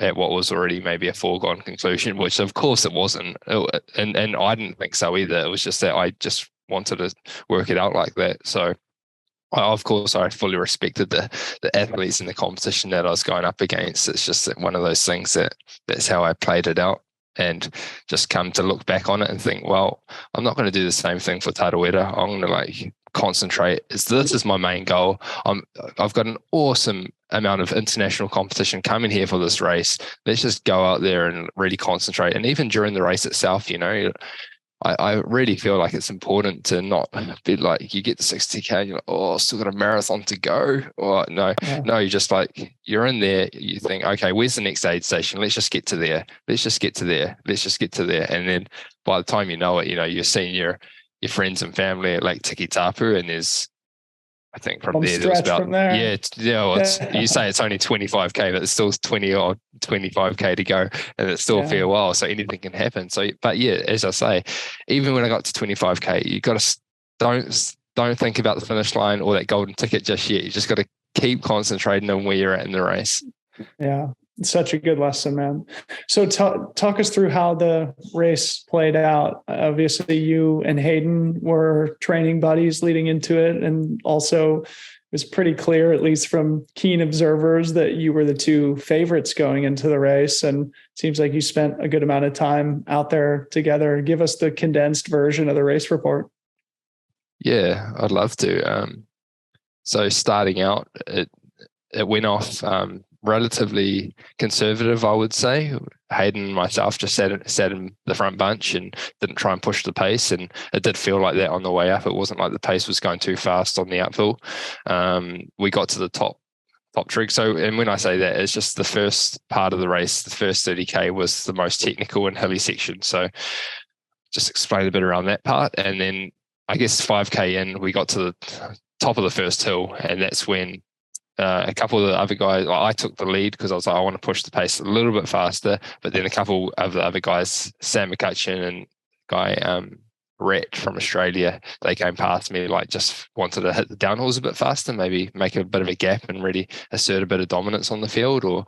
at what was already maybe a foregone conclusion, which of course it wasn't. And I didn't think so either. It was just that I just wanted to work it out like that. So of course I fully respected the athletes in the competition that I was going up against. It's just one of those things that's how I played it out, and just come to look back on it and think, well, I'm not going to do the same thing for Tarawera. I'm going to concentrate. This is my main goal. I've got an awesome amount of international competition coming here for this race. Let's just go out there and really concentrate. And even during the race itself, I really feel like it's important to not be like, you get to 60k and you're like, oh, still got a marathon to go. Or no, you're just like, you're in there, you think, okay, where's the next aid station? Let's just get to there. Let's just get to there. And then by the time you know it, you're seeing your friends and family at Lake Tikitapu, and there's, I think from there was about, you say it's only 25k, but it's still 20 or 25k to go, and it's still a fair while, so anything can happen. So, but yeah, as I say, even when I got to 25k, you got to don't think about the finish line or that golden ticket just yet. You just got to keep concentrating on where you're at in the race. Yeah. Such a good lesson, man. So talk us through how the race played out. Obviously, you and Hayden were training buddies leading into it. And also it was pretty clear, at least from keen observers, that you were the two favorites going into the race. And it seems like you spent a good amount of time out there together. Give us the condensed version of the race report. Yeah, I'd love to. So starting out, it went off relatively conservative, I would say. Hayden and myself just sat in the front bunch and didn't try and push the pace, and it did feel like that on the way up. It wasn't like the pace was going too fast on the uphill. We got to the top trig. So, and when I say that, it's just the first part of the race, the first 30k was the most technical and hilly section. So just explain a bit around that part. And then I guess 5k in, we got to the top of the first hill, and that's when a couple of the other guys, I took the lead because I was like, I want to push the pace a little bit faster. But then a couple of the other guys, Sam McCutcheon and guy Rhett from Australia, they came past me, like just wanted to hit the downhills a bit faster, maybe make a bit of a gap and really assert a bit of dominance on the field, or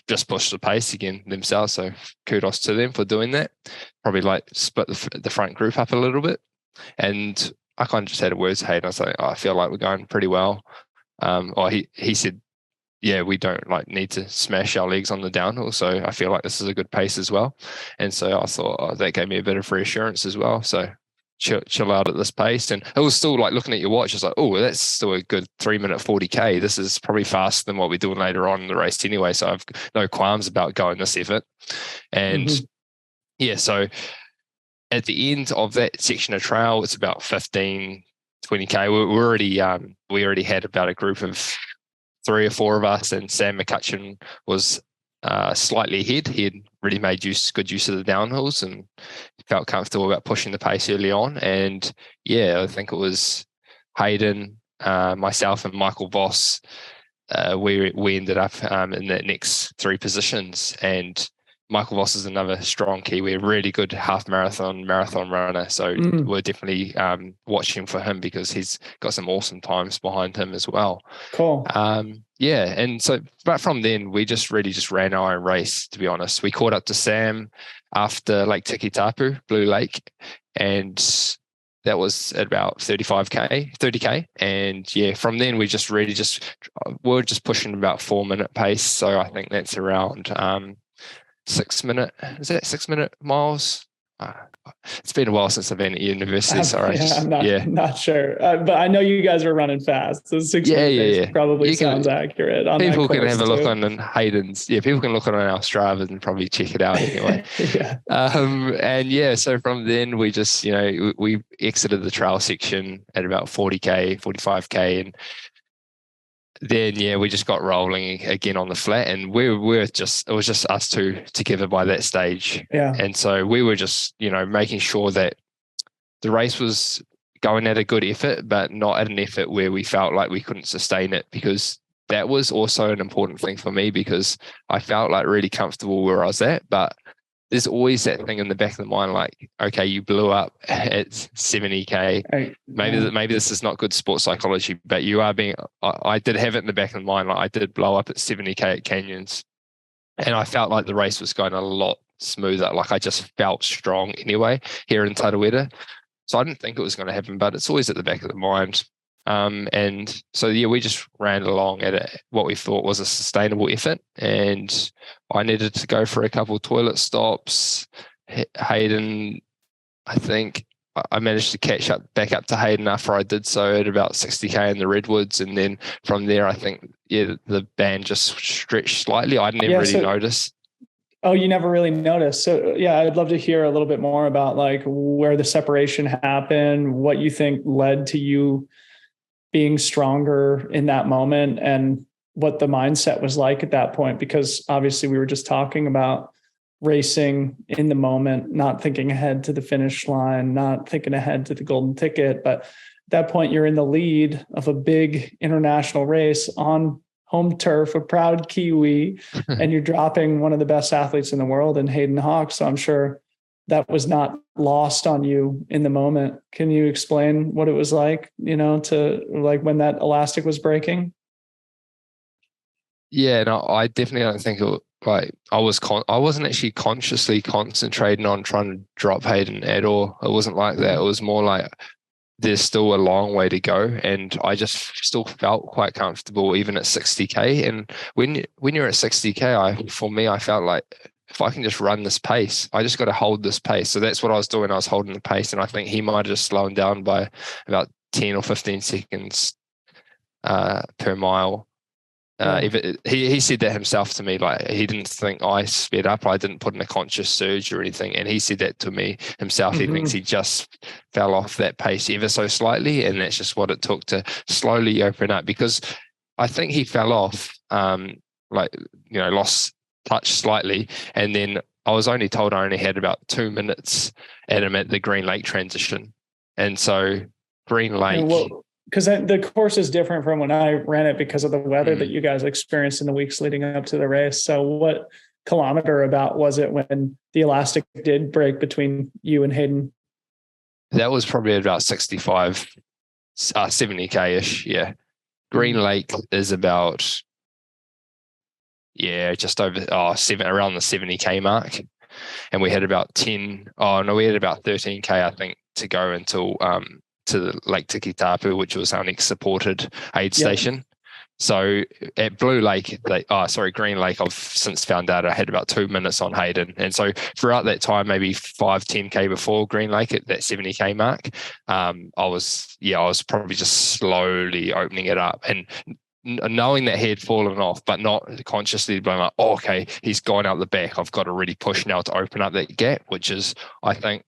just push the pace again themselves. So kudos to them for doing that. Probably like split the front group up a little bit. And I kind of just had a word to Hayden. I was like, I feel like we're going pretty well. Or he said, yeah, we don't need to smash our legs on the downhill. So I feel like this is a good pace as well. And so I thought that gave me a bit of reassurance as well. So chill out at this pace. And it was still like looking at your watch, it's like, oh, that's still a good 3-minute 40k. This is probably faster than what we're doing later on in the race anyway. So I've no qualms about going this effort. And so at the end of that section of trail, it's about 15, 20k. We already had about a group of 3 or 4 of us, and Sam McCutcheon was slightly ahead. He had really made good use of the downhills and felt comfortable about pushing the pace early on. And yeah, I think it was Hayden, myself, and Michael Voss. We ended up in the next three positions, and Michael Voss is another strong Kiwi, a really good marathon runner. So we're definitely watching for him because he's got some awesome times behind him as well. Cool. Yeah, and so, but from then we just ran our own race. To be honest, we caught up to Sam after Lake Tikitapu, Blue Lake, and that was at about 30k. And yeah, from then we we're just pushing about 4-minute pace. So I think that's around 6 minute. Is that 6 minute miles? It's been a while since I've been at university. Sorry. I'm not sure. But I know you guys were running fast. So 6 minute pace probably sounds accurate. People can have a look on Hayden's. Yeah, people can look on our Strava and probably check it out anyway. And yeah, so from then we just, we exited the trail section at about 40k, 45k, and then we just got rolling again on the flat, and it was just us two together by that stage. And so we were just making sure that the race was going at a good effort, but not at an effort where we felt like we couldn't sustain it, because that was also an important thing for me, because I felt like really comfortable where I was at, but there's always that thing in the back of the mind, like, okay, you blew up at 70k. Maybe this is not good sports psychology, but I did have it in the back of the mind, like I did blow up at 70k at Canyons, and I felt like the race was going a lot smoother. Like I just felt strong anyway here in Tarawera. So I didn't think it was going to happen, but it's always at the back of the mind. And so, we just ran along at what we thought was a sustainable effort. And I needed to go for a couple of toilet stops. Hayden, I think I managed to catch back up to Hayden after I did so at about 60k in the Redwoods. And then from there, I think, the band just stretched slightly. I never really noticed. Oh, you never really noticed. So I'd love to hear a little bit more about like where the separation happened, what you think led to you being stronger in that moment, and what the mindset was like at that point, because obviously we were just talking about racing in the moment, not thinking ahead to the finish line, not thinking ahead to the golden ticket. But at that point, you're in the lead of a big international race on home turf, a proud Kiwi, and you're dropping one of the best athletes in the world in Hayden Hawks. So I'm sure that was not lost on you in the moment. Can you explain what it was like, to like when that elastic was breaking? Yeah, no, I definitely don't think I wasn't actually consciously concentrating on trying to drop Hayden at all. It wasn't like that. It was more like there's still a long way to go, and I just still felt quite comfortable even at 60k. And when you're at 60k, I felt like, if I can just run this pace, I just got to hold this pace. So that's what I was doing. I was holding the pace, and I think he might have just slowed down by about 10 or 15 seconds per mile. He said that himself to me, like he didn't think I sped up. I didn't put in a conscious surge or anything. And he said that to me himself. He thinks he just fell off that pace ever so slightly. And that's just what it took to slowly open up, because I think he fell off, lost touch slightly, and then I was only told I only had about 2 minutes at him at the Green Lake transition. And so Green Lake, because the course is different from when I ran it because of the weather that you guys experienced in the weeks leading up to the race. So what kilometer about was it when the elastic did break between you and Hayden? That was probably about 65, 70k ish. Yeah. Green Lake is about just over around the 70k mark, and we had about 13k I think to go until to the Lake Tikitapu, which was our next supported aid station. So at Green Lake, I've since found out I had about 2 minutes on Hayden. And so throughout that time, maybe 5-10k before Green Lake at that 70k mark, I was probably just slowly opening it up, and knowing that he had fallen off, but not consciously being like, okay, he's gone out the back. I've got to really push now to open up that gap, which is, I think,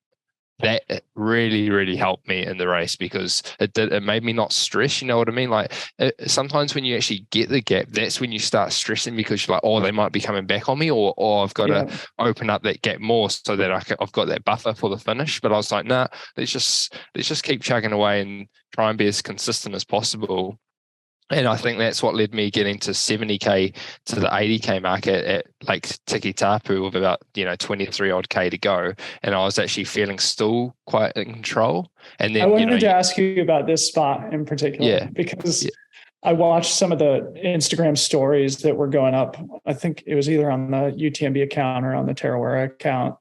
that really, really helped me in the race, because it made me not stress. You know what I mean? Like sometimes when you actually get the gap, that's when you start stressing, because you're like, oh, they might be coming back on me, or I've got to open up that gap more so that I've got that buffer for the finish. But I was like, nah, let's just keep chugging away and try and be as consistent as possible. And I think that's what led me getting to 70k to the 80k mark at Lake Tiki-Tapu with about 23 odd k to go, and I was actually feeling still quite in control. And then I wanted to ask you about this spot in particular, because I watched some of the Instagram stories that were going up. I think it was either on the UTMB account or on the Tarawera account.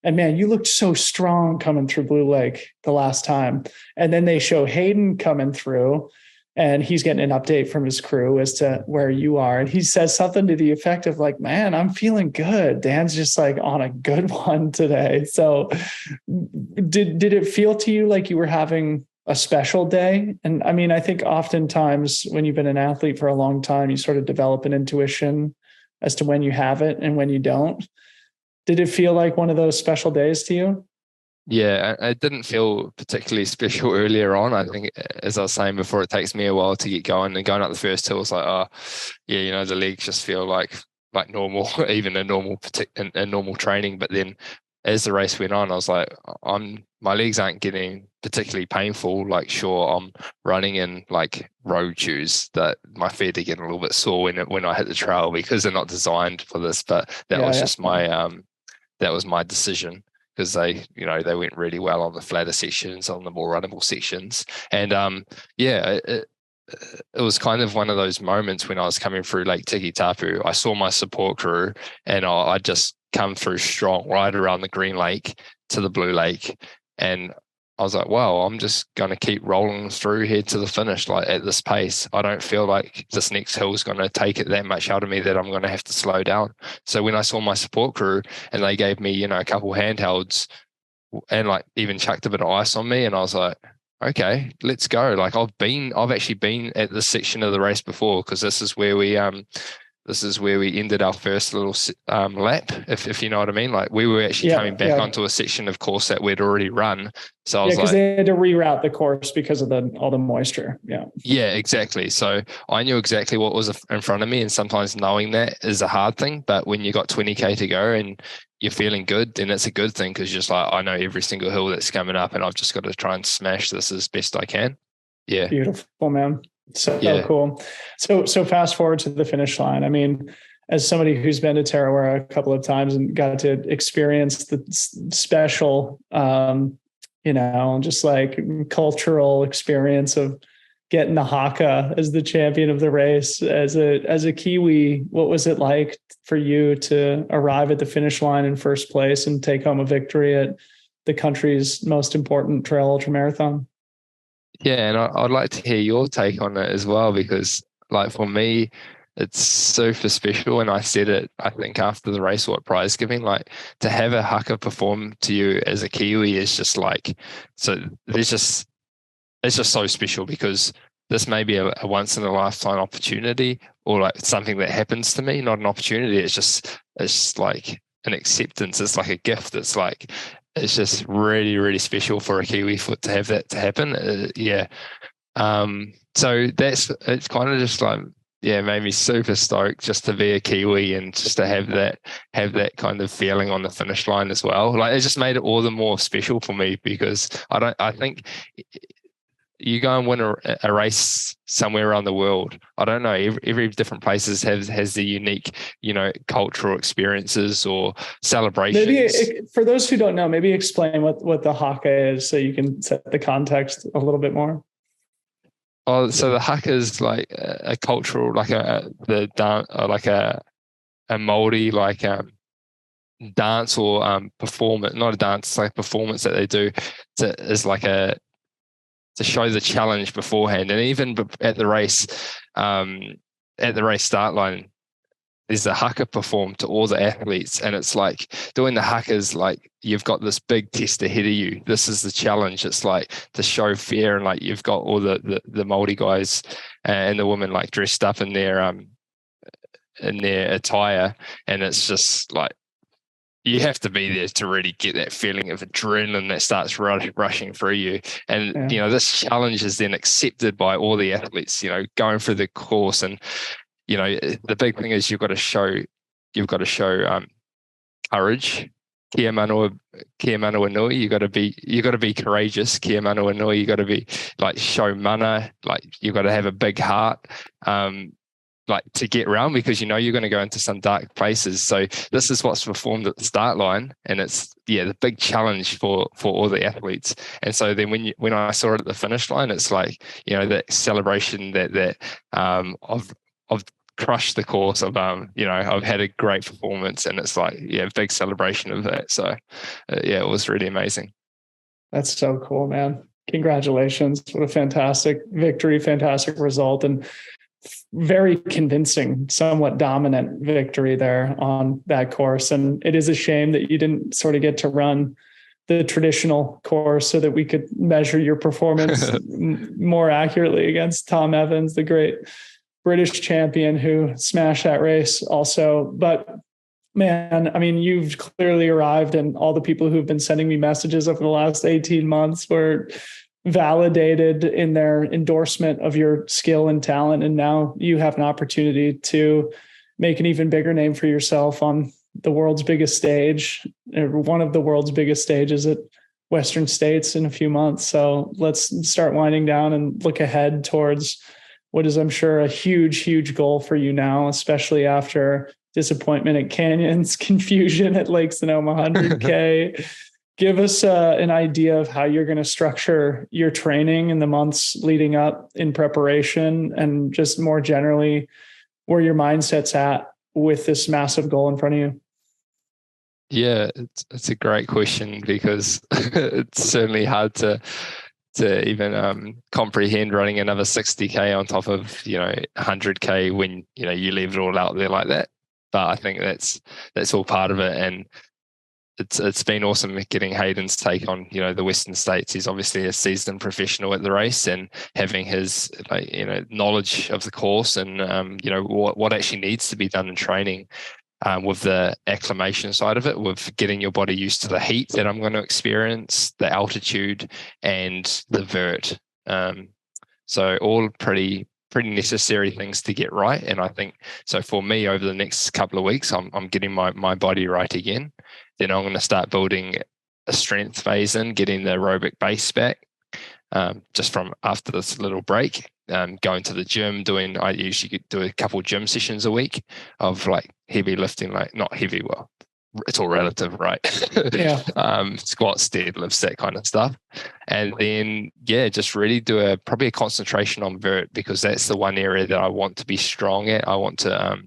And man, you looked so strong coming through Blue Lake the last time. And then they show Hayden coming through, and he's getting an update from his crew as to where you are. And he says something to the effect of like, man, I'm feeling good. Dan's just like on a good one today. So did it feel to you like you were having a special day? And I mean, I think oftentimes when you've been an athlete for a long time, you sort of develop an intuition as to when you have it and when you don't. Did it feel like one of those special days to you? Yeah, it didn't feel particularly special earlier on. I think, as I was saying before, it takes me a while to get going. And going up the first hill was like, oh, yeah, the legs just feel like normal, even in normal training. But then, as the race went on, I was like, my legs aren't getting particularly painful. Like, sure, I'm running in like road shoes that my feet are getting a little bit sore when I hit the trail, because they're not designed for this. But that was just my decision, because they went really well on the flatter sections, on the more runnable sections. And it was kind of one of those moments when I was coming through Lake Tiki-Tapu. I saw my support crew, and I just come through strong right around the Green Lake to the Blue Lake. And I was like, wow, I'm just going to keep rolling through here to the finish, like at this pace. I don't feel like this next hill is going to take it that much out of me that I'm going to have to slow down. So when I saw my support crew and they gave me, a couple handhelds and like even chucked a bit of ice on me, and I was like, okay, let's go. Like I've actually been at this section of the race before, because this is where we ended our first little lap, if you know what I mean. Like we were actually coming back onto a section of course that we'd already run. So I was because they had to reroute the course because of all the moisture. Yeah, exactly. So I knew exactly what was in front of me, and sometimes knowing that is a hard thing. But when you got 20k to go and you're feeling good, then it's a good thing, because you're just like, I know every single hill that's coming up, and I've just got to try and smash this as best I can. Yeah, beautiful, man. So cool. So fast forward to the finish line. I mean, as somebody who's been to Tarawera a couple of times and got to experience the special, just like cultural experience of getting the haka as the champion of the race, as a Kiwi, what was it like for you to arrive at the finish line in first place and take home a victory at the country's most important trail ultramarathon? Yeah, and I'd like to hear your take on it as well, because like for me, it's super special. And I said it, I think, after the race or at prize giving, like to have a haka perform to you as a Kiwi is just like, it's just so special, because this may be a once in a lifetime opportunity, or like something that happens to me, not an opportunity. It's just like an acceptance. It's like a gift. It's just really, really special for a Kiwi to have that to happen. So it's kind of just like, made me super stoked just to be a Kiwi and just to have that kind of feeling on the finish line as well. Like it just made it all the more special for me, because I think you go and win a race somewhere around the world. I don't know. Every different places has the unique, cultural experiences or celebrations. Maybe for those who don't know, maybe explain what the haka is, so you can set the context a little bit more. Oh, so the haka is like a cultural, like a Māori dance or performance, not a dance, it's like a performance that they do. To show the challenge beforehand. And even at the race start line, there's a haka performed to all the athletes. And it's like doing the hakas, like you've got this big test ahead of you. This is the challenge. It's like to show fair, and like you've got all the Māori guys and the women like dressed up in their attire. And it's just like you have to be there to really get that feeling of adrenaline that starts rushing through you. And, this challenge is then accepted by all the athletes, going through the course. And, the big thing is you've got to show courage. Kia manawa nui. You got to be courageous. Kia manawa nui. You got to be show mana. You got to have a big heart. To get around, because you're going to go into some dark places. So this is what's performed at the start line, and it's the big challenge for all the athletes. And so then when I saw it at the finish line, it's that celebration that I've crushed the course. I've had a great performance, and it's big celebration of that. So it was really amazing. That's so cool, man. Congratulations. What a fantastic victory, fantastic result, and very convincing, somewhat dominant victory there on that course. And it is a shame that you didn't sort of get to run the traditional course so that we could measure your performance more accurately against Tom Evans, the great British champion who smashed that race also. But man, I mean, you've clearly arrived, and all the people who've been sending me messages over the last 18 months were validated in their endorsement of your skill and talent. And now you have an opportunity to make an even bigger name for yourself on the world's biggest stage, or one of the world's biggest stages at Western States in a few months. So let's start winding down and look ahead towards what is, I'm sure, a huge, huge goal for you now, especially after disappointment at Canyons, confusion at Lake Sonoma 100k. Give us an idea of how you're going to structure your training in the months leading up in preparation, and just more generally where your mindset's at with this massive goal in front of you. Yeah, it's a great question, because it's certainly hard to even comprehend running another 60k on top of 100k when you leave it all out there like that. But I think that's all part of it, and it's been awesome getting Hayden's take on the Western States. He's obviously a seasoned professional at the race, and having his knowledge of the course and what actually needs to be done in training, with the acclimation side of it, with getting your body used to the heat that I'm going to experience, the altitude, and the vert. So all pretty necessary things to get right. And I think so for me, over the next couple of weeks, I'm getting my body right again. Then I'm going to start building a strength phase in, getting the aerobic base back, just from after this little break, going to the gym, I usually do a couple of gym sessions a week of heavy lifting, not heavy, well, it's all relative, right? Yeah. Squats, deadlifts, that kind of stuff. And then, just really do probably a concentration on vert, because that's the one area that I want to be strong at. I want to,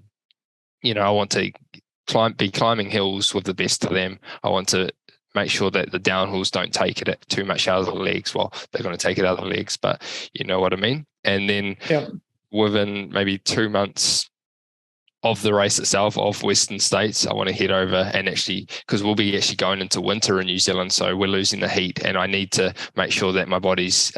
be climbing hills with the best of them. I want to make sure that the downhills don't take it too much out of the legs. Well, they're going to take it out of the legs, but you know what I mean? And then within maybe 2 months of the race itself, of Western States, I want to head over and because we'll be actually going into winter in New Zealand, so we're losing the heat, and I need to make sure that my body's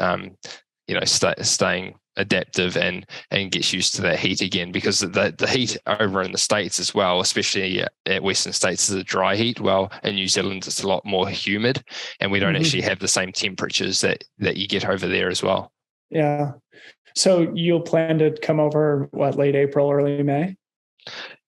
staying adaptive and gets used to that heat again, because the heat over in the States as well, especially at Western States, is a dry heat. Well, in New Zealand it's a lot more humid, and we don't actually have the same temperatures that you get over there as well. Yeah. So you'll plan to come over late April, early May?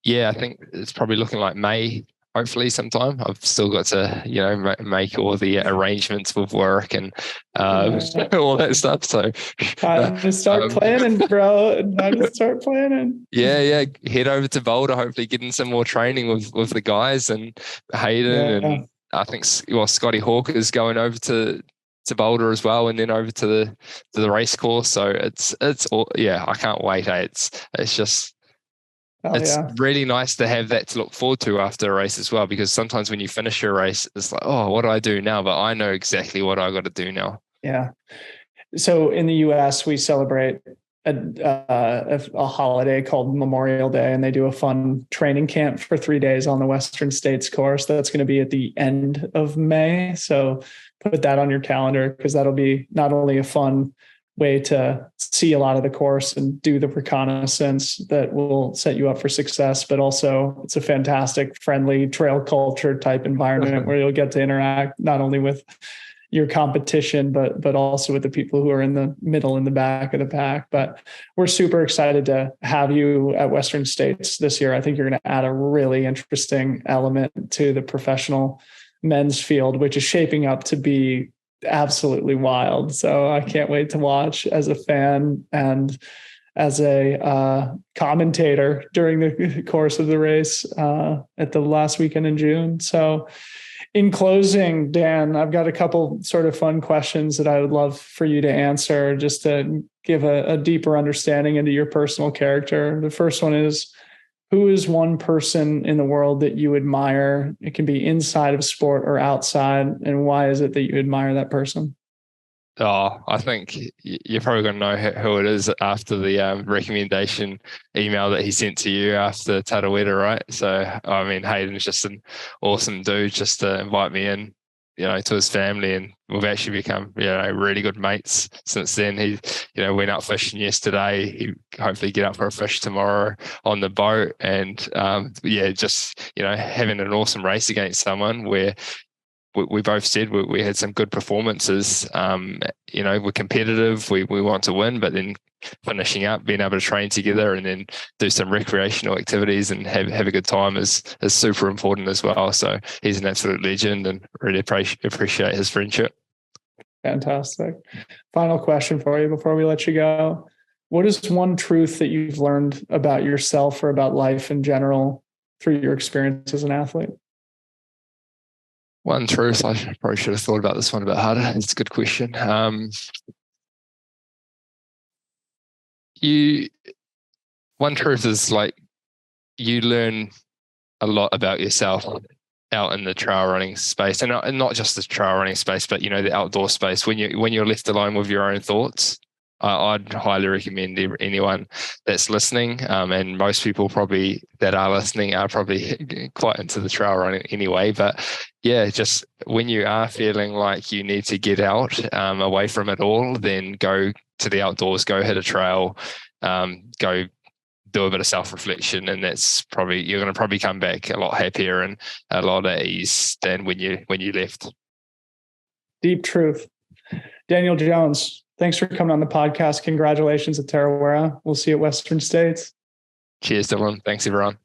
Yeah, I think it's probably looking like May, hopefully sometime. I've still got to, make all the arrangements with work and all that stuff. So time to start planning, bro. Time to start planning. Yeah. Head over to Boulder, hopefully getting some more training with the guys and Hayden, and I think Scotty Hawk is going over to Boulder as well, and then over to the race course. So it's all, I can't wait. It's just. Really nice to have that to look forward to after a race as well, because sometimes when you finish your race, it's like, oh, what do I do now? But I know exactly what I got to do now. Yeah. So in the US, we celebrate a holiday called Memorial Day, and they do a fun training camp for 3 days on the Western States course. That's going to be at the end of May. So put that on your calendar, because that'll be not only a fun way to see a lot of the course and do the reconnaissance that will set you up for success. But also it's a fantastic, friendly trail culture type environment where you'll get to interact not only with your competition, but also with the people who are in the middle and the back of the pack. But we're super excited to have you at Western States this year. I think you're going to add a really interesting element to the professional men's field, which is shaping up to be absolutely wild. So I can't wait to watch as a fan and as a commentator during the course of the race at the last weekend in June. So in closing, Dan, I've got a couple sort of fun questions that I would love for you to answer just to give a deeper understanding into your personal character. The first one is, who is one person in the world that you admire? It can be inside of sport or outside. And why is it that you admire that person? Oh, I think you're probably going to know who it is after the recommendation email that he sent to you after Tarawera, right? So, I mean, Hayden's just an awesome dude just to invite me in, to his family. And we've actually become, really good mates since then. He, went out fishing yesterday. He hopefully get up for a fish tomorrow on the boat. And, just, having an awesome race against someone where we both said we had some good performances. We're competitive. We want to win, but then finishing up, being able to train together and then do some recreational activities and have a good time is super important as well. So he's an absolute legend and really appreciate his friendship. Fantastic. Final question for you before we let you go. What is one truth that you've learned about yourself or about life in general through your experience as an athlete? One truth, I probably should have thought about this one a bit harder. It's a good question. One truth is like you learn a lot about yourself out in the trail running space, and not just the trail running space, but the outdoor space. When you're left alone with your own thoughts, I'd highly recommend anyone that's listening, and most people probably that are listening are probably quite into the trail running anyway. But yeah, just when you are feeling like you need to get out away from it all, then go to the outdoors, go hit a trail, go do a bit of self-reflection, and that's you're going to probably come back a lot happier and a lot at ease than when you left. Deep truth. Daniel Jones, thanks for coming on the podcast. Congratulations at Tarawera. We'll see you at Western States. Cheers, Dylan. Thanks, everyone.